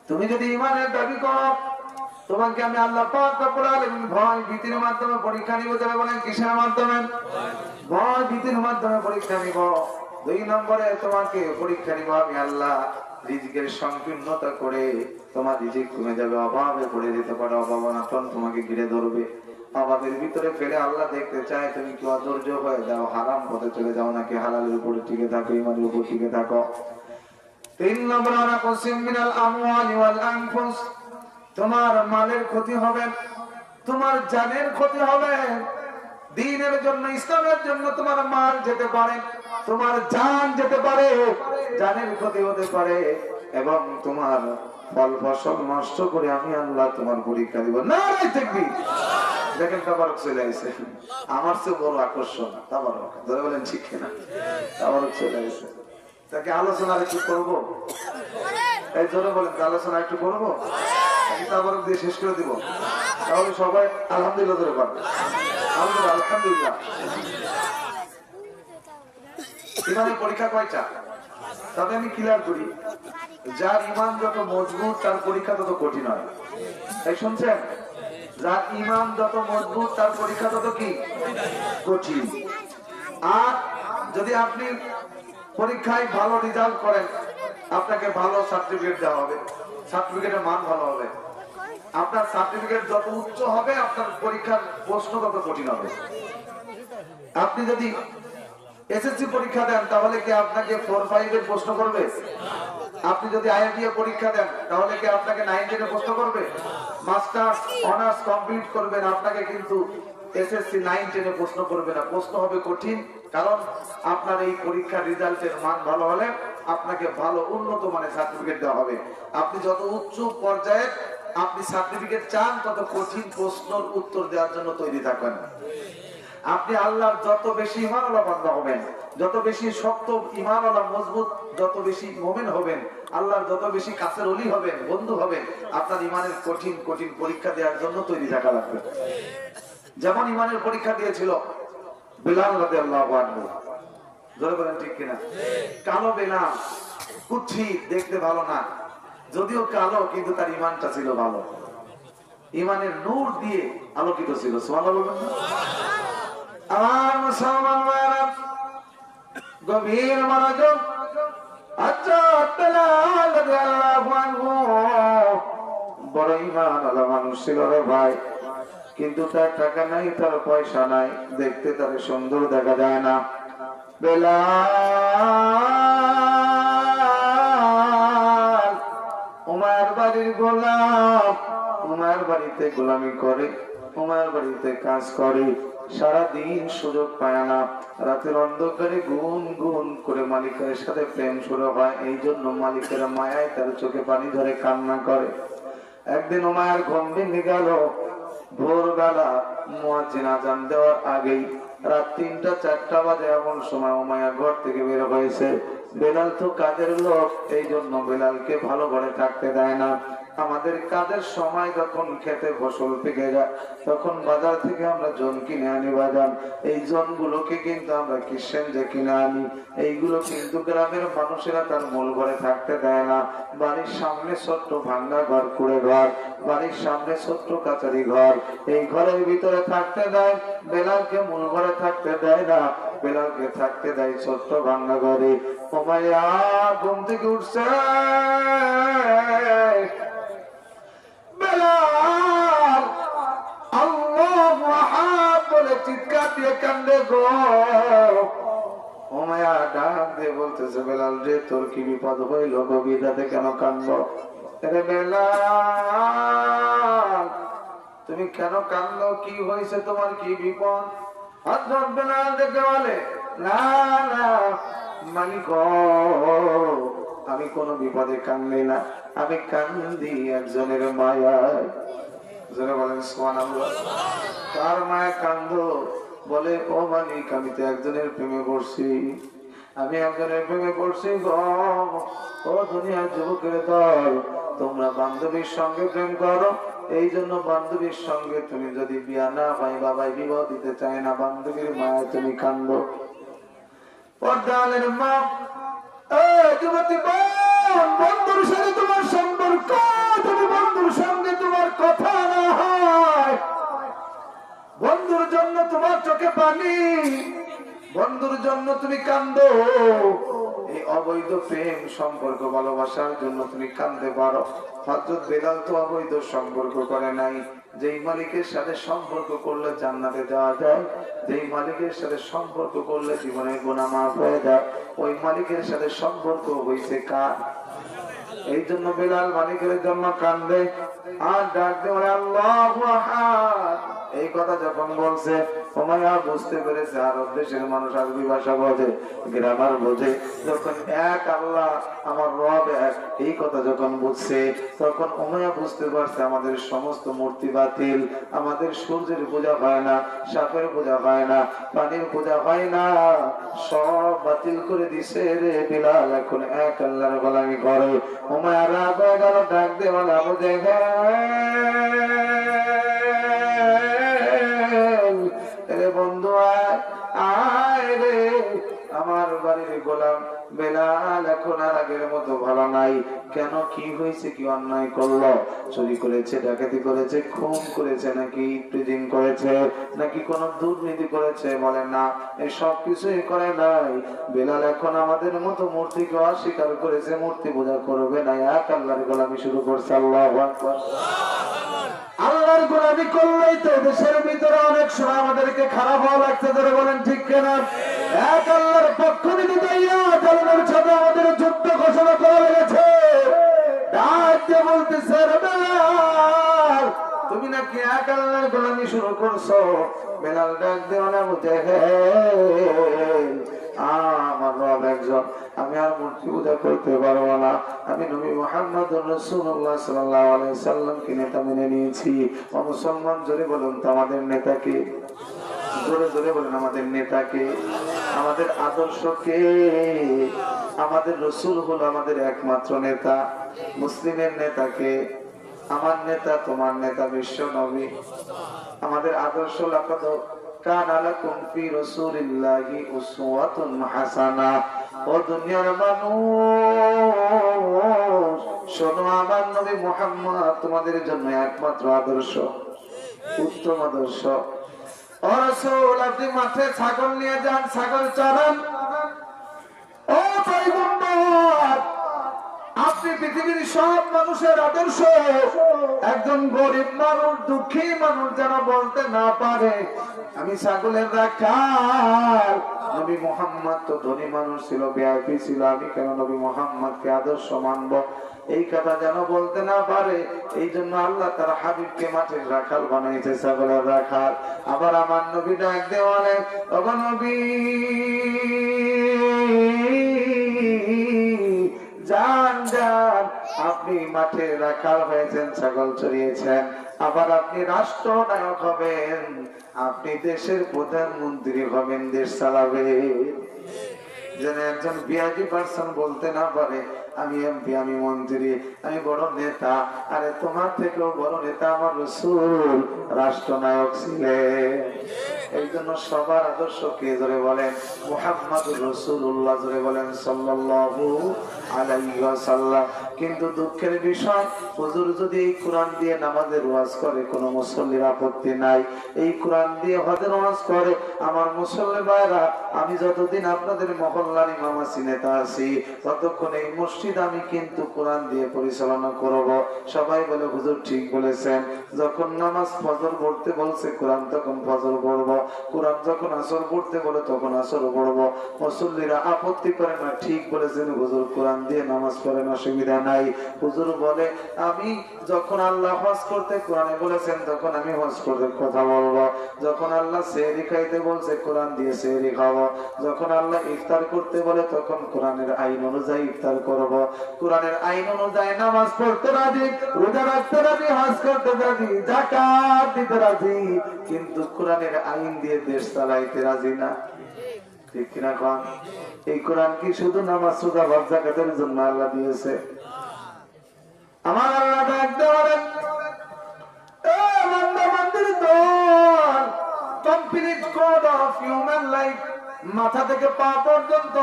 তুমি যদি ঈমানের দাবি করো, তোমাকে আমি আল্লাহ পাক রব্বুল আলামিন ভয় ভীতির মাধ্যমে পরীক্ষা নিব। তবে বলেন কিসের মাধ্যমে? ভয় ভীতির মাধ্যমে পরীক্ষা নিব। 2 নম্বরে তোমাকে পরীক্ষা নিব আমি আল্লাহ রিজিকের সংকীর্ণতা করে, তোমার রিজিক কমে যাবে, অভাবে পড়ে যেতে পারে, অভাবনাটন তোমাকে ঘিরে ধরবে। অভাবের ভিতরে ফেলে আল্লাহ দেখতে চায় তুমি কি অধৈর্য হয়ে যাও, হারাম পথে চলে যাও, নাকি হালালের উপরে টিকে থাকো, ঈমানের উপর টিকে থাকো। 3 নম্বর, আনাকুসিম মিনাল আমওয়ালি ওয়াল আনফুস, তোমার মালের ক্ষতি হবে, তোমার জানের ক্ষতি হবে। দ্বীনের জন্য, ইসলামের জন্য তোমার মাল যেতে পারে, তোমার জান যেতে পারে, জানের ক্ষতি হতে পারে, এবং তোমার ফল ফসল নষ্ট করে আমি আল্লাহ তোমার পরীক্ষা দিব। নারায়ে তাকবীর। দেখেন তাবারক চলে আসে, আমার চেয়ে বড় আকর্ষণ তাবারক। ধরে বলেন ঠিক কিনা? তাবারক চলে আসে। তাকে আলোচনা একটু করবো, এই জোরে বলেন, আলোচনা একটু করবো, তাবারক দিয়ে শেষ করে দিব। তাহলে সবাই আলহামদুলিল্লাহ ধরে পারবে। আলহামদুলিল্লাহ। ইমানের পরীক্ষা কয়টা? তবে আমি ক্লিয়ার করি, যার ইমান যত মজবুত তার পরীক্ষা তত কঠিন হয়। এই শুনছেন? যার ইমান যত মজবুত তার পরীক্ষা তত কি কঠিন। আর যদি আপনি পরীক্ষায় ভালো রেজাল্ট করেন, আপনাকে ভালো সার্টিফিকেট দেওয়া হবে, সার্টিফিকেটের মান ভালো হবে। আপনার সার্টিফিকেট যত উচ্চ হবে আপনার পরীক্ষার প্রশ্ন তত কঠিন হবে। আপনি যদি এসএসসি পরীক্ষা দেন তাহলে কি আপনাকে 4-5 এর প্রশ্ন করবে? আপনি যদি আইআইটি পরীক্ষা দেন তাহলে কি আপনাকে 9-10 এর প্রশ্ন করবে? মাস্টার্স অনার্স কমপ্লিট করবেন, আপনাকে কিন্তু এসএসসি 9-10 এর প্রশ্ন করবে না, প্রশ্ন হবে কঠিন। কারণ আপনার এই পরীক্ষার রেজাল্টের মান ভালো হলে আপনাকে ভালো উন্নত মানের সার্টিফিকেট দেওয়া হবে। আপনি যত উচ্চ পর্যায়ে আপনি সার্টিফিকেট চান তত কঠিন প্রশ্নের উত্তর দেওয়ার জন্য তৈরি থাকবেন। আপনি আল্লাহর যত বেশি ঈমানওয়ালা বান্দা হবেন, যত বেশি শক্ত ঈমানওয়ালা মজবুত, যত বেশি মুমিন হবেন, আল্লাহর যত বেশি কাছের ওলি হবেন, বন্ধু হবেন, আপনার ঈমানের কঠিন কঠিন পরীক্ষা দেওয়ার জন্য তৈরি থাকা লাগবে। যেমন ঈমানের পরীক্ষা দিয়েছিল বিলাল রাদিয়াল্লাহু আনহু, জোরে বলেন ঠিক কিনা? কালো বিলাল, কুৎসিত, দেখতে ভালো না, যদিও কালো কিন্তু তার ঈমানটা ছিল ভালো, ঈমানের নূর দিয়ে আলোকিত ছিল। সুবহানাল্লাহ বলবেন না? আমার মুসলমান ভাইরা গভীর মনোযোগ। আচ্ছা, বিলাল রাদিয়াল্লাহু আনহু বড় ঈমানওয়ালা মানুষ ছিল রে ভাই, কিন্তু তার টাকা নাই, তার পয়সা নাই, দেখতে তার সুন্দর দেখা যায় না। বিলাল উমায়ের বাড়ির গোলাম, উমায়ের বাড়িতে গোলামি করে, উমায়ের বাড়িতে কাজ করে, সারাদিন সুযোগ পায় না। রাতের অন্ধকারে গুন গুন করে মালিকের সাথে প্রেম শুরু হয়, এই জন্য মালিকের মায়ায় তার চোখে পানি ধরে কান্না করে। একদিন উমায়ের ঘুম ভেঙে গেল, ভোরবেলা মুয়াজ্জিন আযান দেওয়ার আগেই, রাত 3টা-4টা বাজে এমন সময় উমাইয়া ঘর থেকে বের হয়েছে। বেলাল তো কাজের লোক, এই জন্য বেলালকে ভালো ঘরে থাকতে দেয় না। আমাদের কাজের সময় যখন খেতে ফসল পেকে যায় তখন বাজার থেকে আমরা জন কিনে আনি বাজার, এই জনগুলোকে কিন্তু আমরা কিষেঞ্জে কিনে আনি, এইগুলো কিন্তু গ্রামের মানুষেরা তার মূল ঘরে থাকতে দেয় না। বাড়ির সামনে ছোট্ট ভাঙ্গা ঘর, কুড়ে ঘর, বাড়ির সামনে ছোট্ট কাচারি ঘর, এই ঘরের ভিতরে থাকতে দেয়, বেলালকে মূল ঘরে থাকতে দেয় না, বেলালকে থাকতে দেয় ছোট্ট ভাঙ্গা ঘরে। উমাইয়া ঘুম থেকে উঠছে, বেলাল আল্লাহু আহাদ বলে চিৎকার দিয়ে কান্দে গো। উমাইয়া ডাক দিয়ে বলতেছে, বেলাল রে, তোর কি বিপদ হইল গো, বিদাতে কেন কান্দো? আরে বেলাল, তুমি কেন কান্দো? কি হয়েছে তোমার, কি বিপদ? হযরত বেলাল দেখে বলে, না না মালিক, আমি কোন বিপদে কান্দি না, আমি কান্দি একজনের মায়ায়। যারা বলেন সুবহানাল্লাহ। কার মায়া কান্দো? বলে, ও মালিক, আমি তো একজনের প্রেমে পড়ছি, আমি একজনের প্রেমে পড়ছি গো। ও দুনিয়ার যুবকের দল, তোমরা বান্ধবীর সঙ্গে প্রেম করো, এই জন্য বান্ধবীর সঙ্গে তুমি যদি বিয়া না হয়, বাবাই বিবাহ দিতে চায় না, বান্ধবীর মায়ায় তুমি কান্দো। পর্দালের মা, যুবতী বোন, বন্ধুর সাথে তোমার সম্পর্ক, তুমি বন্ধুর সঙ্গে তোমার কথা না হয়, বন্ধুর জন্য তোমার চোখে পানি, বন্ধুর জন্য তুমি কান্দো, এই অবৈধ প্রেম সম্পর্ক ভালোবাসার জন্য তুমি কান্দে পারো। হযরত বেলাল তো অবৈধ সম্পর্ক করে নাই, যেই মালিকের সাথে সম্পর্ক করলে জান্নাতে যাওয়া যায়, যেই মালিকের সাথে সম্পর্ক করলে জীবনের গুনাহ মাফ হয়ে যায়, ওই মালিকের সাথে সম্পর্ক হইছে কার? এই জন্য বেলাল মালিকের জন্য কান্দে আর ডাক দেয় আল্লাহু আহাদ। এই কথা যখন বলছে, উমাইয়া বুঝতে পেরেছে আরব দেশের মানুষ আরবি ভাষা বোঝে, গ্রামার বোঝে, যখন এক আল্লাহ আমার রব এক, এই কথা যখন বুঝছে, তখন উমাইয়া বুঝতে পারছে আমাদের সমস্ত মূর্তি বাতিল, আমাদের সূর্যের পূজা হয় না, সাপের পূজা হয় না, পানির পূজা হয় না, সব বাতিল করে দিছে রে। বিলাল এখন এক আল্লাহর গোলামি করে। উমাইয়া রাগ হয়ে গেল, ডাক দিয়ে বলে, আবু জেহেল, বন্ধু আয় রে, আমার বাড়ির গোলাম বেলাল এখন আর আগের মতো ভালো নাই। কেন, কি হয়েছে, কি অন্যায় করলো? চুরি করেছে, ডাকাতি করেছে, খুন করেছে, নাকি ইফটিজিং করেছে, নাকি কোন দুর্নীতি করেছে? বলে না, এই সব কিছুই করে নাই। বেলাল এখন আমাদের মতো মূর্তিকে অস্বীকার করেছে, মূর্তি পূজা করবে না, এক আল্লাহর গোলামি শুরু করছে। আল্লাহু আকবার। আল্লাহর গোলামি করলেই তো দেশের ভিতরে অনেক সময় আমাদেরকে খারাপ হওয়া লাগছে, ধরে বলেন ঠিক কিনা? এক আল্লাহর পক্ষ নিতে যাইয়া জালেমের সাথে আমাদের যুদ্ধ ঘোষণা করা লেগেছে। ডাকতে বলতেছে, বেলাল তুমি নাকি এক আল্লাহর গোলামি শুরু করছো? বেলাল ডাক দেওয়া না, বুঝে আমার রব একজন, আমি আর মূর্তি পূজা করতে পারবো না। আমি নবী মুহাম্মদুর রাসূলুল্লাহ সাল্লাল্লাহু আলাইহি সাল্লামকে নেতা মেনে নিয়েছি। ও মুসলমান, জোরে বলুন তো আমাদের নেতাকে, জোরে জোরে বলেন আমাদের নেতাকে, আমাদের আদর্শকে। আমাদের রাসূল হলো আমাদের একমাত্র নেতা। মুসলিমের নেতাকে, আমার নেতা, তোমার নেতা বিশ্ব নবী। আমাদের আদর্শ লাকাদ কানা লাকুম ফি রাসূলিল্লাহি উসওয়াতুন হাসানা। ও দুনিয়ার মানুষ শোনো, আমার নবী মুহাম্মদ তোমাদের জন্য একমাত্র আদর্শ, উত্তম আদর্শ। ও রাসূল, আপনি মাঠে ছাগল নিয়ে যান, ছাগল চড়ান। ও পয়গম্বর, আপনি পৃথিবীর সব মানুষের আদর্শ। একজন গরিব মানুষ, দুঃখী মানুষ যেন বলতে না পারে আমি ছাগলের রাখাল। নবী মুহাম্মদ তো ধনী মানুষ ছিল, ভিআইপি ছিল, আমি কেন নবী মুহাম্মদকে আদর্শ মানব, এই কথা যেন বলতে না পারে। এই জন্য আল্লাহ তার হাবিবকে মাঠের রাখাল বানাইছে, ছাগলের রাখাল। আবার আমার নবী ডাক দেওয়ালে, ওগো নবী যান যান, আপনি মাঠে রাখাল হয়েছেন, ছাগল চড়িয়েছেন, আবার আপনি রাষ্ট্রনায়ক হবেন, আপনি দেশের প্রধানমন্ত্রী হবেন, দেশ চালাবেন। যেন একজন ভিআইপি পার্সন বলতে না পারে আমি এমপি, আমি মন্ত্রী, আমি বড় নেতা। আরে তোমার থেকেও বড় নেতা আমার রাসূল রাষ্ট্রনায়ক ছিলেন। এই জন্য সবার আদর্শ কে? জোরে বলেন মুহাম্মাদুর রাসূলুল্লাহ, জোরে বলেন সাল্লাল্লাহু আলাইহি ওয়াসাল্লাম। কিন্তু দুঃখের বিষয়, হুজুর যদি এই কোরআন দিয়ে নামাজের ওয়াজ করে কোনো মুসল্লির আপত্তি নাই, এই কোরআন দিয়ে হজের ওয়াজ করে আমার মুসল্লি ভাইরা, আমি যতদিন আপনাদের মহল্লার ইমাম আছি, নেতা আছি, ততক্ষণ এই মসজিদ আমি কিন্তু কোরআন দিয়ে পরিচালনা করব। সবাই বলে হুজুর ঠিক বলেছেন। যখন নামাজ ফজর পড়তে বলছে কোরআন, তখন ফজর পড়ব। কোরআন যখন আসর পড়তে বলে তখন আসর পড়ব। মুসল্লিরা আপত্তি করে না, ঠিক বলেছেন হুজুর, কোরআন দিয়ে নামাজ পড়েন, অসুবিধা নাই। হুজুর বলে আমি যখন আল্লাহ হজ করতে কোরআনে বলেছেন তখন আমি হজ করতে কথা বলবো। যখন আল্লাহ সেহরি খাইতে বলছে কোরআন দিয়ে সেহরি খাবো। যখন আল্লাহ ইফতার করতে বলে তখন কোরআনের আইন অনুযায়ী ইফতার করব। কোরআনের আইন অনুযায়ী নামাজ পড়তে রাজি, রোজা রাখতে রাজি, হজ করতে রাজি, যাকাত দিতে রাজি, কিন্তু কোরআনের আইন দিয়ে দেশ চালাইতে রাজি না। ঠিক কিনা কোন? এই কোরআন কি শুধু নামাজ, রোজা, হজ, যাকাতের জন্য আল্লাহ দিয়েছে? আমার আল্লাহ ডাকতে পারেন, এ বান্দা বান্দির দল, complete code of human life, মাথা থেকে পা পর্যন্ত,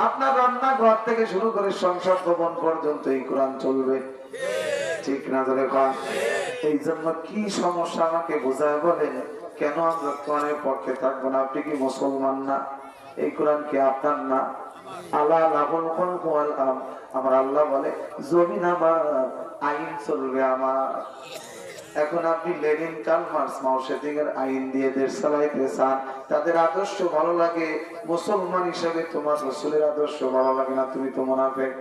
আপনার রান্নাঘর থেকে শুরু করে সংসদ ভবন পর্যন্ত এই কোরআন চলবে। ঠিক না? ধরে কন। এই জন্য কি সমস্যা আমাকে বোঝায় বলেন, কেন আমরা কোরআনের পক্ষে থাকবো না? আপনি কি মুসলমান না? এই কোরআন কি আপনার না? আল্লাহ লাহুল খালকু ওয়াল আমর। আমার আল্লাহ বলে জমিন আমার, আইন চলবে আমার। এখন আপনি লেনিন, কার্ল মার্কস, মাও সেতুং এর আইন দিয়ে দেশ চালাইতে চান, তাদের আদর্শ ভালো লাগে, মুসলমান হিসেবে তোমার রাসূলের আদর্শ ভালো লাগে না, তুমি তো মুনাফিক।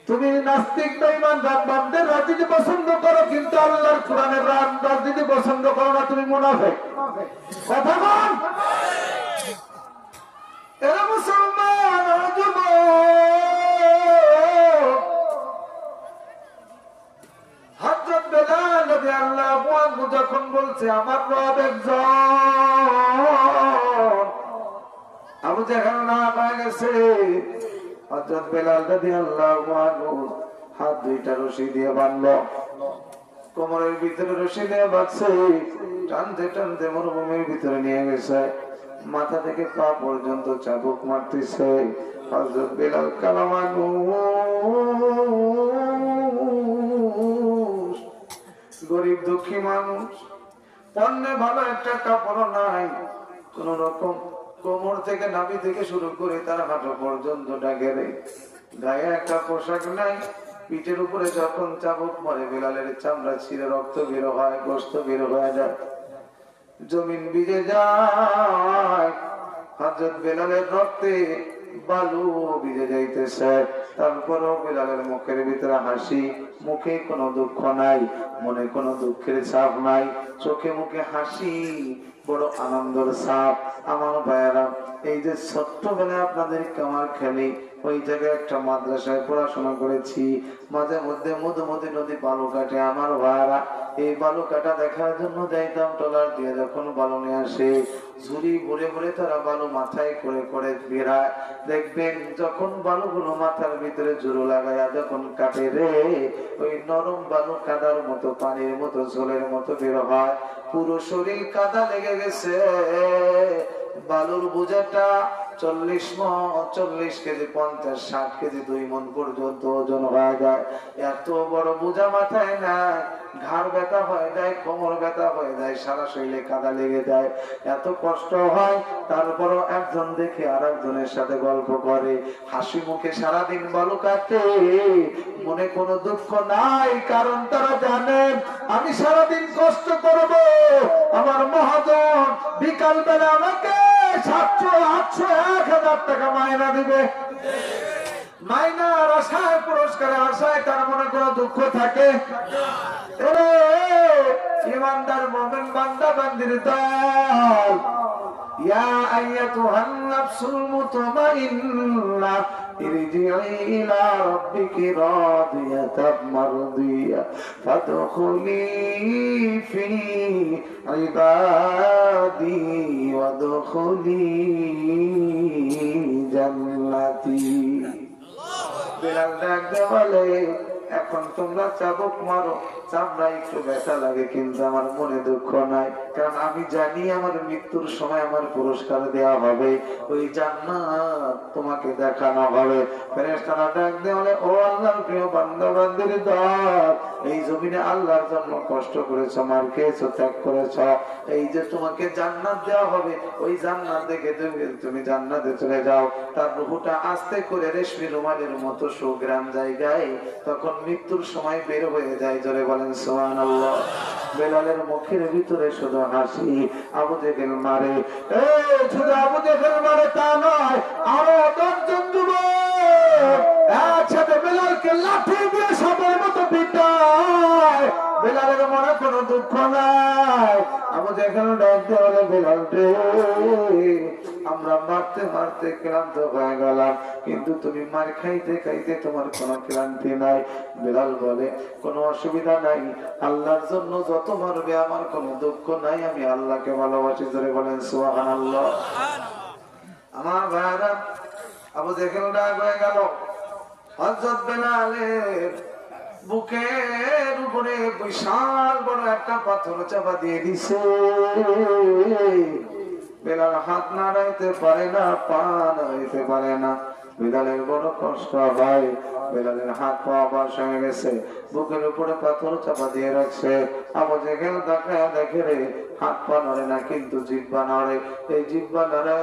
তুমি নাস্তিক, বেঈমান, রামবামদের রাজনীতি পছন্দ করো, কিন্তু আল্লাহর কোরআনের রাজনীতি পছন্দ করো না, তুমি মুনাফিক। কথা বল। এরা মুসলমান যুবক, হযরত বেলাল রাদিয়াল্লাহু আনহু যখন বলছে আমার রব একজন, আবু জাহেল না পায় গেছে, হযরত বেলাল রাদিয়াল্লাহু আনহু হাত দুইটা রশি দিয়ে বাঁধলো, কোমরের ভিতরে রশি দিয়ে বাঁধছে, টানতে টানতে মরুভূমির ভিতরে নিয়ে গেছে। মাথা থেকে পা পর্যন্ত চাবুক মারতেছে। হযরত বেলাল কালামা গরিব দুঃখী মানুষ, পণ্যে ভালো একটা কাপড় নাই, কোন রকম কোমর থেকে নাভি থেকে শুরু করে তার হাঁটু পর্যন্ত ডাকেরে, গায়ে একটা পোশাক নাই। পিঠের উপরে যখন চাবুক মারে বেলালের চামড়া ছিঁড়ে রক্ত বের হয়, গোশত বের হয়ে যায়, জমিন ভিজে যায়। হযরত বেলালের রক্তে বালু ভিজে যাইতেছে, তারপরও বেলালের মুখের ভিতরে হাসি, মুখে কোনো দুঃখ নাই, মনে কোনো দুঃখের ছাপ নাই, চোখে মুখে হাসি, বড় আনন্দের ছাপ। আমার ভাইয়েরা, এই যে ছোট্টবেলায় আপনাদের কামার খেলি, ওই জায়গায় একটা মাদ্রাসায় পড়াশোনা করেছি, মাঝে মধ্যে মধুমতি নদী বালু কাটে। আমার ভাইয়েরা, এই বালু কাটা দেখার জন্য যাইতাম, ট্রলার দিয়ে যখন বালু নিয়ে আসে, ঝুড়ি ভরে ভরে তারা বালু মাথায় করে করে বেড়ায়। দেখবেন যখন বালুগুলো মাথার ভিতরে জোড়ো লাগায়া যখন কাটে রে, ওই নরম বালু কাদার মতো, পানির মতো, জলের মতো বের হয়, পুরো শরীর কাদা লেগে গেছে। বালুর বোঝাটা 40 কেজি, 50-60 কেজি, 2 মণ পর্যন্ত ওজন হয়ে যায়। এত বড় বোঝা মাথায় নাই, ঘাড় ব্যথা হয়ে যায়, কোমর ব্যথা হয়ে যায়, সারা শরীরে কাদা লেগে যায়, এত কষ্ট হয়। তারপরও একজন দেখে আর একজনের সাথে গল্প করে, হাসি মুখে সারাদিন বালু কাটে, মনে কোনো দুঃখ নাই, কারণ তারা জানেন আমি সারাদিন কষ্ট করব, আমার মহাজন বিকাল বেলা আমাকে 700, 800, 1000 টাকা মাইনা দিবে। মাইনার আশায়, পুরস্কারের আশায় তার মনে কোনো দুঃখ থাকে? ইমানদার মুমিন বান্দা বান্দির দল, ইয়া আইয়াতুহান নাফসুল মুতমাইন্না ইরজিই ইলা রাব্বিকি রাদিয়াতাম মারদিয়া ফাদখুলি ফি ইবাদি ওয়াদখুলি জান্নাতি। বেলাল ডাকতে বলে, এখন তোমরা চাবুক মারো, চামড়া একটু ব্যথা লাগে, কিন্তু আমার মনে দুঃখ নাই, কারণ আমি জানি আমার মৃত্যুর সময় আমার পুরস্কার দেওয়া হবে, ওই জান্নাত তোমাকে দেখানো হবে। ফেরেশতারা ডাক দিয়ে বলে, ও আল্লাহর প্রিয় বান্দা বান্দির দল, এই জমিনে আল্লাহর জন্য কষ্ট করেছো, মার খেয়েছো, ত্যাগ করেছো, এই যে তোমাকে জান্নাত দেওয়া হবে, ওই জান্নাত দেখে তুমি জান্নাতে চলে যাও। তার রূহটা আস্তে করে রেশমি রুমালের মতো সুগ্রাম জায়গায় তখন মৃত্যুর সময় বের হয়ে যায়। জোরে বলেন সুবহানাল্লাহ। বেলালের মুখের ভিতরে শুধু হাসি। আবু জেহেল মারে, শুধু আবু জেহেল মারে তা নয়, আরো 10 জন যুবক একসাথে বেলালকে লাঠি দিয়ে সাপের মতো পিটায়। বেলালের মনে কোনো দুঃখ নাই। আবু জেহেল ডাক দিয়ে বলে, বেলাল রে, আমরা মারতে মারতে ক্লান্ত হয়ে গেলাম, কিন্তু তুমি মার খাইতে খাইতে তোমার কোনো ক্লান্তি নাই। বেলাল বলে, কোনো অসুবিধা নাই, আল্লাহর জন্য যত মারবে আমার কোনো দুঃখ নাই, আমি আল্লাহকে ভালোবাসি। ধরে বলেন সুবহানাল্লাহ। আমার ভাইরা, আবু জেহেল ডাক হয়ে গেল, হযরত বেলালের বুকের উপরে বিশাল বড় একটা পাথর চাপা দিয়ে দিছে। বেলাল হাত নাড়াইতে পারে না, পা নাড়াইতে পারে না, বেলালের বড় কষ্ট হয়। বেলালের হাত পা অবশ হয়ে গেছে, বুকের উপরে পাথর চাপা দিয়ে রাখছে। আবু জেহেল দেখে রে, হাত পা নড়ে না, কিন্তু জিহ্বা নড়ে। এই জিহ্বা নড়ে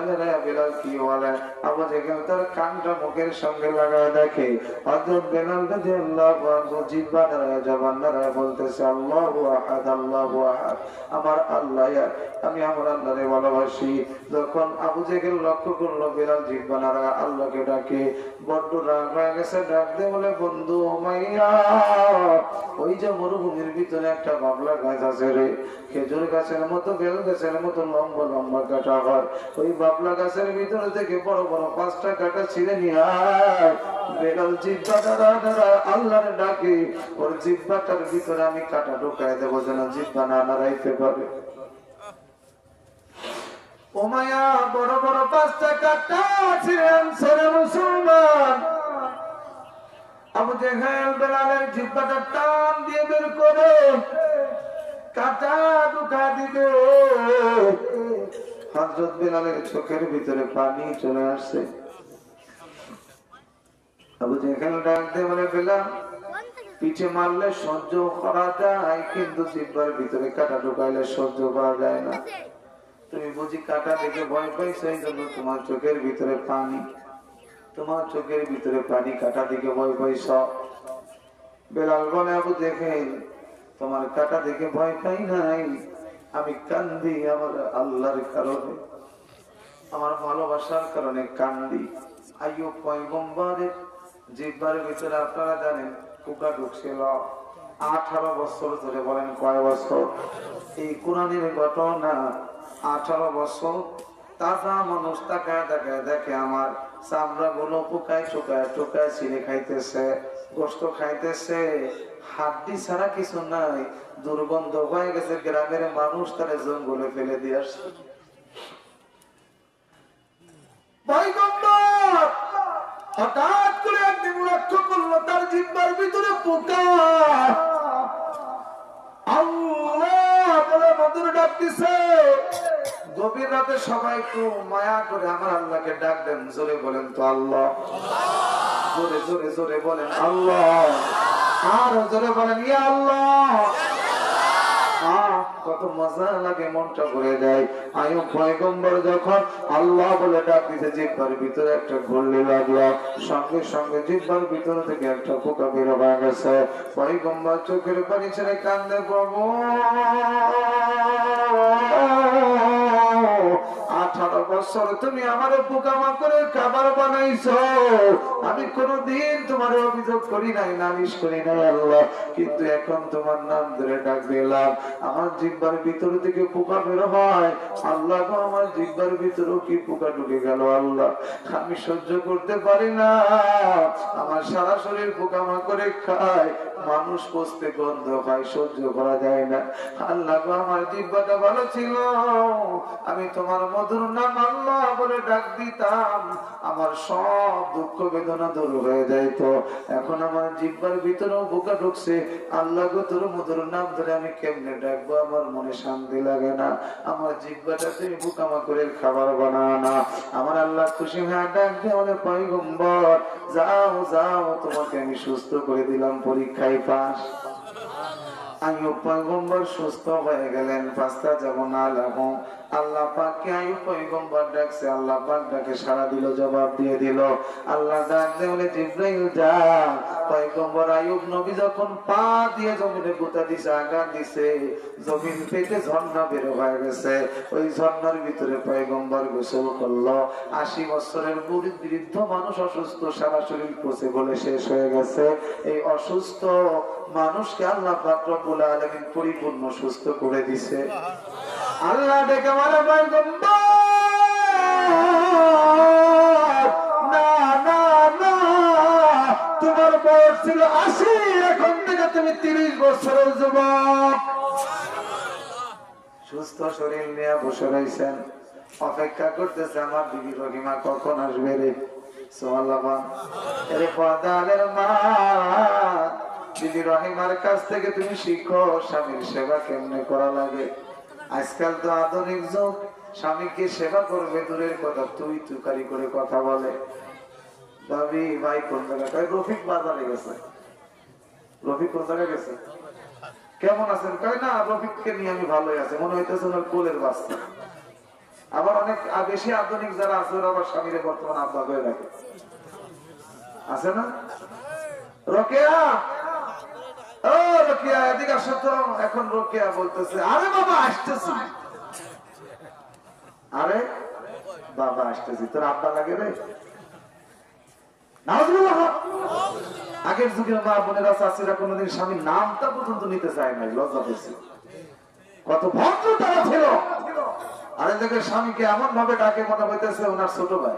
বেলাল কি বলে? আবু জেহেল তার কানটা মুখের সঙ্গে লাগায় দেখে, হযরত বেলাল রাদিয়াল্লাহু আনহু জিহ্বা নড়ে, জবান নড়ে, বলতেছে আল্লাহু আহাদ, আল্লাহু আহাদ, আমার আল্লাহ, আমি আমার আল্লাহরে ভালোবাসি। যখন আবু জেহেল লক্ষ্য করলো বেলাল জিহ্বা নড়ে, আল্লাহকে ডাকে, বড্ড রাগ হয়ে গেছে। ডাক দিয়ে বলে, বন্ধু উমাইয়া, ওই যে মরুভূমির ভিতরে একটা বাবলা গাছ আছে রে, খেজুর গাছের মতো, বেল গাছের মতো লম্বা লম্বা কাটা হয়, ওই বাবলা গাছের ভিতরে থেকে বড় বড় 5টা কাটা ছিঁড়ে নিয়ে আয়। বেলাল জিহ্বা দ্বারা আল্লাহরে ডাকে, ওর জিহ্বাটার ভিতরে আমি কাটা ঢুকায় দেবো, যেন জিহ্বা না নাড়াইতে পারে। উমাইয়া বড় বড় 5টা কাটা ছিঁড়ে আনছে রে মুসলমান। আবু জেহেল বেলালের জিহ্বাটা টান দিয়ে বের করে কাটা ঢুকা দিবে। হযরত বিলালের চোখের ভিতরে পানি চলে আসছে। আবু জেহেল ডাক দিয়ে বলে, বিলাল পিঠে মারলে সহ্য করা যায়, কিন্তু জিহ্বার ভিতরে কাঁটা ঢুকাইলে সহ্য করা যায় না। তুমি বুঝি কাঁটা দেখে ভয় পাইছো, এই জন্য তোমার চোখের ভিতরে পানি, তোমার চোখের ভিতরে পানি, কাঁটা দেখে ভয় পাইছ। বেলাল বলে, আবু জেহেল তোমার কাঁটা দেখে ভয় পাই নাই, আমি কান্দি আমার আল্লাহর কারণে, আমার ভালোবাসার কারণে কান্দি। আইয়ুব পয়গম্বরের জিহ্বার ভিতরে আপনারা জানেন পোকা ঢুকছিল 18 বছর ধরে। বলেন কয় বছর? এই কোরআনের ঘটনা 18 বছর। তাজা মানুষ তাকায় তাকায় দেখে আমার চামড়া গুলো পোকায় টোকায় টোকায় ছিঁড়ে খাইতেছে, গোস্ত খাইতেছে, হাড্ডি ছাড়া কিছু নাই, দুর্গন্ধ হয়ে গেছে। গ্রামের মানুষ তারা জঙ্গলে ফেলে দিয়ে আসছে। হঠাৎ করে একদিন লক্ষ্য করলো তার জিহ্বার ভিতরে পোকা। আল্লাহ বলে মধুর ডাক দিছে। গভীর রাতে সবাই একটু মায়া করে আমার আল্লাহকে ডাক দেন, জোরে বলেন তো আল্লাহ, জোরে জোরে জোরে বলেন আল্লাহ, আর জোরে বলেন ইয়া আল্লাহ। কত মজা লাগে, মনটা ভরে যায়। আইয়ুব পয়গম্বর যখন আল্লাহ বলে ডাক দিতে জিহ্বার ভিতরে একটা ঘুরলি লাগলো, সঙ্গে সঙ্গে জিহ্বার ভিতর থেকে একটা পোকা বের হয়ে গেছে। পয়গম্বর চোখের পানি ছেড়ে কান্দে, প্রভু 18 বছর তুমি আমার পোকামাকড়ের খাবার বানাইছো, আমি কোনদিন তোমার অভিযোগ করি নাই, নালিশ করি নাই আল্লাহ, কিন্তু এখন তোমার নাম ধরে ডাক দিলাম, আমার জিহ্বার ভিতর থেকে পোকা বের হয়। আল্লাহ গো, আমার জিহ্বার ভিতরেও কি পোকা ঢুকে গেল আল্লাহ, আমি সহ্য করতে পারি না, আমার সারা শরীর পোকামাকড়ে খায়, মানুষ পচতে গন্ধ হয়, সহ্য করা যায় না। আল্লাহ গো, আমার জিহ্বাটা ভালো ছিল, আমি তোমার মধুর নাম আল্লাহ বলে ডাক দিতাম, আমার সব দুঃখ বেদনা দূর হয়ে যাইত। এখন আমার জিহ্বার ভিতরেও পোকা ঢুকছে, আল্লাহ গো তোর মধুর নাম ধরে আমি কেমনে ডাকবো, আমার মনে শান্তি লাগে না, আমার জিহ্বাটা তুমি পোকামাকড়ের খাবার বানাও না। আমার আল্লাহ খুশি হয়ে ডাক দিয়ে বলে, পয়গম্বর যাও যাও, তোমাকে আমি সুস্থ করে দিলাম, পরীক্ষায় পাস। আইয়ুব পয়গম্বর সুস্থ হয়ে গেলেন। আল্লাহ পাককে আইয়ুব পয়গম্বর ডাকছে, আল্লাহ পাক ডাকে সাড়া দিল, জবাব দিয়ে দিল। আল্লাহ ডাক দিয়ে বলে, জিবরাইল যা। পয়গম্বর আইয়ুব নবী যখন পা দিয়ে জমিনে গুতা দিছে, আঘাত দিছে, জমিন পেটে ঝর্ণা বের হয়ে গেছে। ওই ঝর্ণার ভিতরে পয়গম্বর গোসল করলো। 80 বছরের বুড়ি বৃদ্ধ মানুষ অসুস্থ, সারা শরীর পচে গলে শেষ হয়ে গেছে। এই অসুস্থ মানুষকে আল্লাহ পাক রব্বুল আলামিন পরিপূর্ণ সুস্থ করে দিছে। আল্লাহ ডেকে বলে, পয়গম্বর না না না, তোমার বয়স ছিল 80, এখন থেকে তুমি 30 বছরের যুবক। সুস্থ শরীর নিয়ে বসে রয়েছেন, অপেক্ষা করতেছে আমার বিবি রহিমা কখন আসবে রে। সুবহানাল্লাহ। এরে পদালের মা, বিবি রহিমার কাছ থেকে তুমি শিখো স্বামীর সেবা কেমনে করা লাগে। আজকাল তো আধুনিক যুগ, স্বামীকে সেবা করবে দূরের কথা, তুই তুকারি করে কথা বলে। ভাবি ভাই কোন জায়গায়? রফিক বাজারে গেছে। রফিক কোন জায়গায় গেছে? কেমন আছেন? কয় না, রফিককে নিয়ে আমি ভালোই আছি, মনে হইতেছে ওনার কোলের বাচ্চা। আবার অনেক বেশি আধুনিক যারা আছে ওরা আবার স্বামীরে বর্তমান আব্বা হয়ে রাখে, আছে না? রোকেয়া, ও রোকেয়া এদিকে আসো তো। এখন রোকেয়া বলতেছে, আরে বাবা আসতেছি। আরে বাবা আসতেছি, তোর আব্বা লাগে রে? আগের যুগের মা বোনেরা চাষিরা কোনোদিন স্বামীর নামটা পর্যন্ত নিতে চায় নাই, লজ্জা পেয়েছে। কত ভদ্র তারা ছিল। আরে দেখে স্বামীকে এমন ভাবে ডাকে মনে হইতেছে ওনার ছোট ভাই।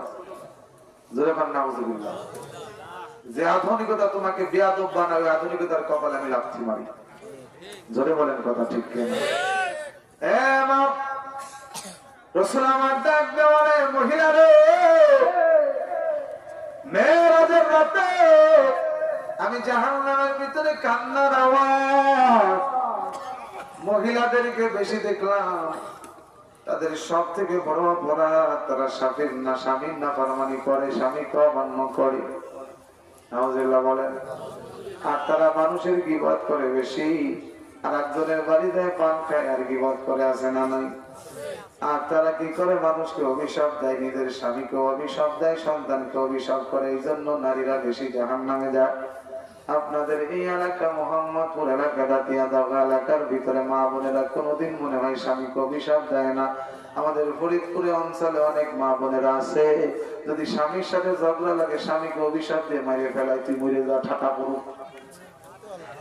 জোরে পান নাউজুবিল্লাহ। যে আধুনিকতা তোমাকে বেয়াদব বানাবে, আধুনিকতার কপালে আমি লাথি মারি। জোরে বলেন কথা ঠিক কিনা? রাসূল আমার ডাক দেওয়ারে, মহিলা রে, মেরাজের রাতে আমি জাহান্নামের ভিতরে কান্নার আওয়াজ, মহিলাদেরকে বেশি দেখলাম, তাদের সব থেকে বড় অপরাধ তারা স্বামীর নাফরমানি করে, স্বামীকে অমান্য করে। নাউজুবিল্লাহ বলেন। আর তারা মানুষের গীবত করে বেশি, আর একজনের বাড়িতে পান খায় আর গীবত করে, আছে না নাই? আর তারা কি করে? মানুষকে অভিশাপ দেয়, নিজের স্বামীকে অভিশাপ দেয়, সন্তানকে অভিশাপ করে। এই জন্য নারীরা বেশি জাহান্নামে যায়। আপনাদের এই এলাকা মোহাম্মদপুর এলাকা, দাতিয়াদগা এলাকার ভিতরে মা বোনেরা কোনোদিন মনে হয় স্বামীকে অভিশাপ দেয় না। আমাদের ফরিদপুরে অঞ্চলে অনেক মা বোনেরা আছে, যদি স্বামীর সাথে ঝগড়া লাগে স্বামীকে অভিশাপ দিয়ে মারিয়ে ফেলায়, তুই মরে যা, ঠাটা পড়ুক।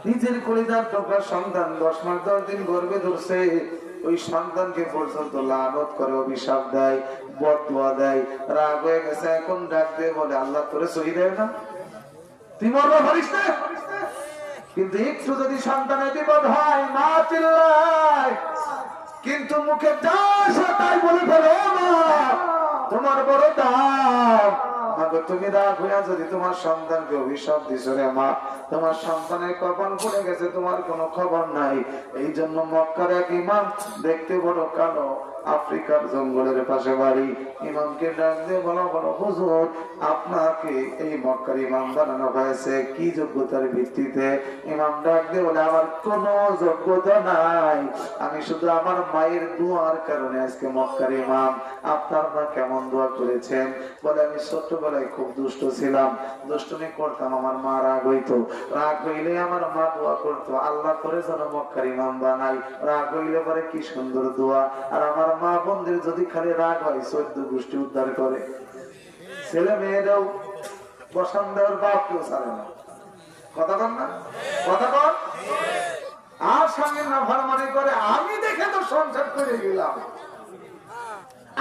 নিজের কলিজার টুকরা সন্তান 10 মাস 10 দিন গর্ভে ধরছে, ওই সন্তানকে পর্যন্ত লানত করে, অভিশাপ দেয়, বদদুয়া দেয়। রাগ হয়ে গেছে, এখন ডাক দিয়ে বলে আল্লাহ তোরে সহি দেয় না, তুই মরবা পারিস না। কিন্তু একটু যদি সন্তানের বিপদ হয় মা চিল্লায়, কিন্তু মুখে যা আসে তাই বলে ফেলো, মা তোমার বড় দাম। তুমি রাগ হইয়া যদি তোমার সন্তানকে অভিশাপ দিছো, রে মা তোমার সন্তানের কপাল পড়ে গেছে, তোমার কোনো খবর নাই। এই জন্য মক্কার এক ইমাম, দেখতে বড় কালো, আফ্রিকার জঙ্গলের পাশে বাড়ি, ইমামকে ডাক দিয়ে বলো, বলো হুজুর আপনাকে এই মক্কার ইমাম বানানো হয়েছে কি যোগ্যতার ভিত্তিতে? ইমাম ডাক দিয়ে বলে আমার কোনো যোগ্যতা নাই, আমি শুধু আমার মায়ের দোয়ার কারণে আজকে মক্কার ইমাম। আপনার মা কেমন দোয়া করেছেন? বলে আমি ছোট্টবেলায় খুব দুষ্ট ছিলাম, দুষ্টুমি করতাম, আমার মা রাগ হইতো, রাগ হইলে আমার মা দোয়া করতো আল্লাহ করে যেন মক্কার ইমাম বানাই। রাগ হইলে পরে কি সুন্দর দোয়া। আর আমার মা বোনদের যদি খালি রাগ হয় 14 গোষ্ঠী উদ্ধার করে। ছেলে মেয়েরাও বসান দেওয়ার বাপ কেউ ছাড়ে না, কথা বল না, কথা বল। আর সঙ্গে না ভারমানি করে, আমি দেখে তো সংসার করে গেলাম,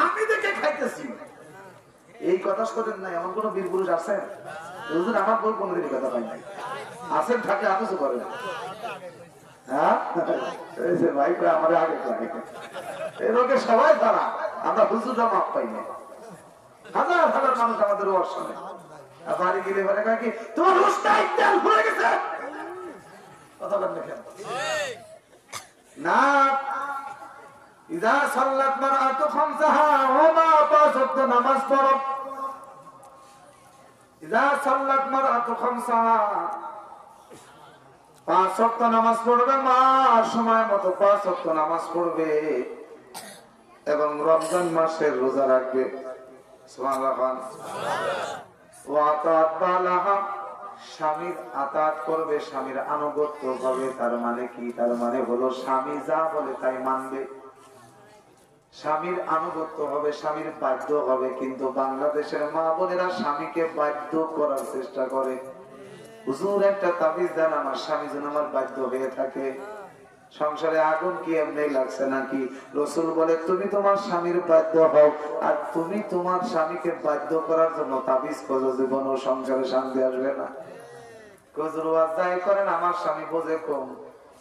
আমি দেখে খাইতেছি। এই কথা শোনেন না, এমন কোন বীর পুরুষ আছেন? আমার বই কোনদিন কথা পাই নাই, আছেন থাকে আদেশ করে না। হ্যাঁ ভাই আমাদের আগে এই রোগে সবাই তারা, আমরা হুজুররা মাপ পাই না। হাজার হাজার মানুষ আমাদের অসনে বাড়ি গেলে বলে কাকি তোমার হুঁশটাই তেল ভরে গেছে, কথা বলেন কেন না? ইযা সাল্লাত মারআতু খামসাহা ওয়া মা 5 ওয়াক্ত নামাজ পড়ো। ইযা সাল্লাত মারআতু খামসাহা 5 ওয়াক্ত নামাজ পড়বে, মা সময় মতো 5 ওয়াক্ত নামাজ পড়বে এবং রমজান মাসের রোজা রাখবে। সুবহানাল্লাহ। ওয়া আতাত বালাহা, স্বামীর আতাত করবে, স্বামীর আনুগত্য হবে। তার মানে কি? তার মানে হলো স্বামী যা বলে তাই মানবে, স্বামীর আনুগত্য হবে, স্বামীর বাধ্য হবে। কিন্তু বাংলাদেশের মা বোনেরা স্বামীকে বাধ্য করার চেষ্টা করে। হুজুর একটা তাবিজ দেন, আমার স্বামী যেন আমার বাধ্য হয়ে থাকে। সংসারে আগুন কি এমনি লাগছে নাকি? রাসূল বলে তুমি তোমার স্বামীর বাধ্য হও, আর তুমি তোমার স্বামীকে বাধ্য করার জন্য তাবিজ খোঁজো, জীবন ও সংসারে শান্তি আসবে না। হুজুর ওয়াজ যাই করেন আমার স্বামী বোঝে কম,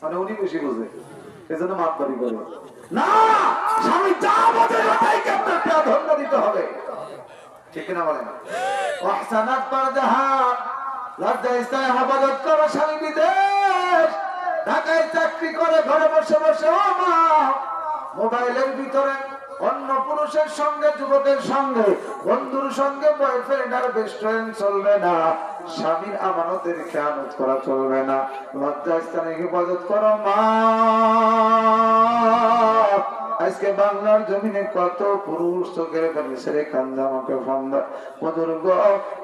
মানে উনি বেশি বোঝে, এজন্য মাতবাড়ি করে না। স্বামী যা বোঝে তাইকে আপনার প্রাধান্য দিতে হবে, ঠিক না বলেন? ওয়াহসানাত পারদাহা, লজ্জা ইস্তায় হেফাজত করো। স্বামী বিদেশ ঢাকায় চাকরি করে, ঘরে বসে বসে ও মা মোবাইলের ভিতরে অন্য পুরুষের সঙ্গে, যুবকের সঙ্গে, বন্ধুর সঙ্গে, বয়ফ্রেন্ড আর বেস্ট ফ্রেন্ড চলবে না। স্বামীর আমানতের খেয়ানত করা চলবে না। লজ্জা স্থানে হেফাজত করো মা। আজকে বাংলার জমিনে কত পুরুষ চোখের পানি ছেড়ে কান্দে আমাকে ফন্দা, হুজুর গো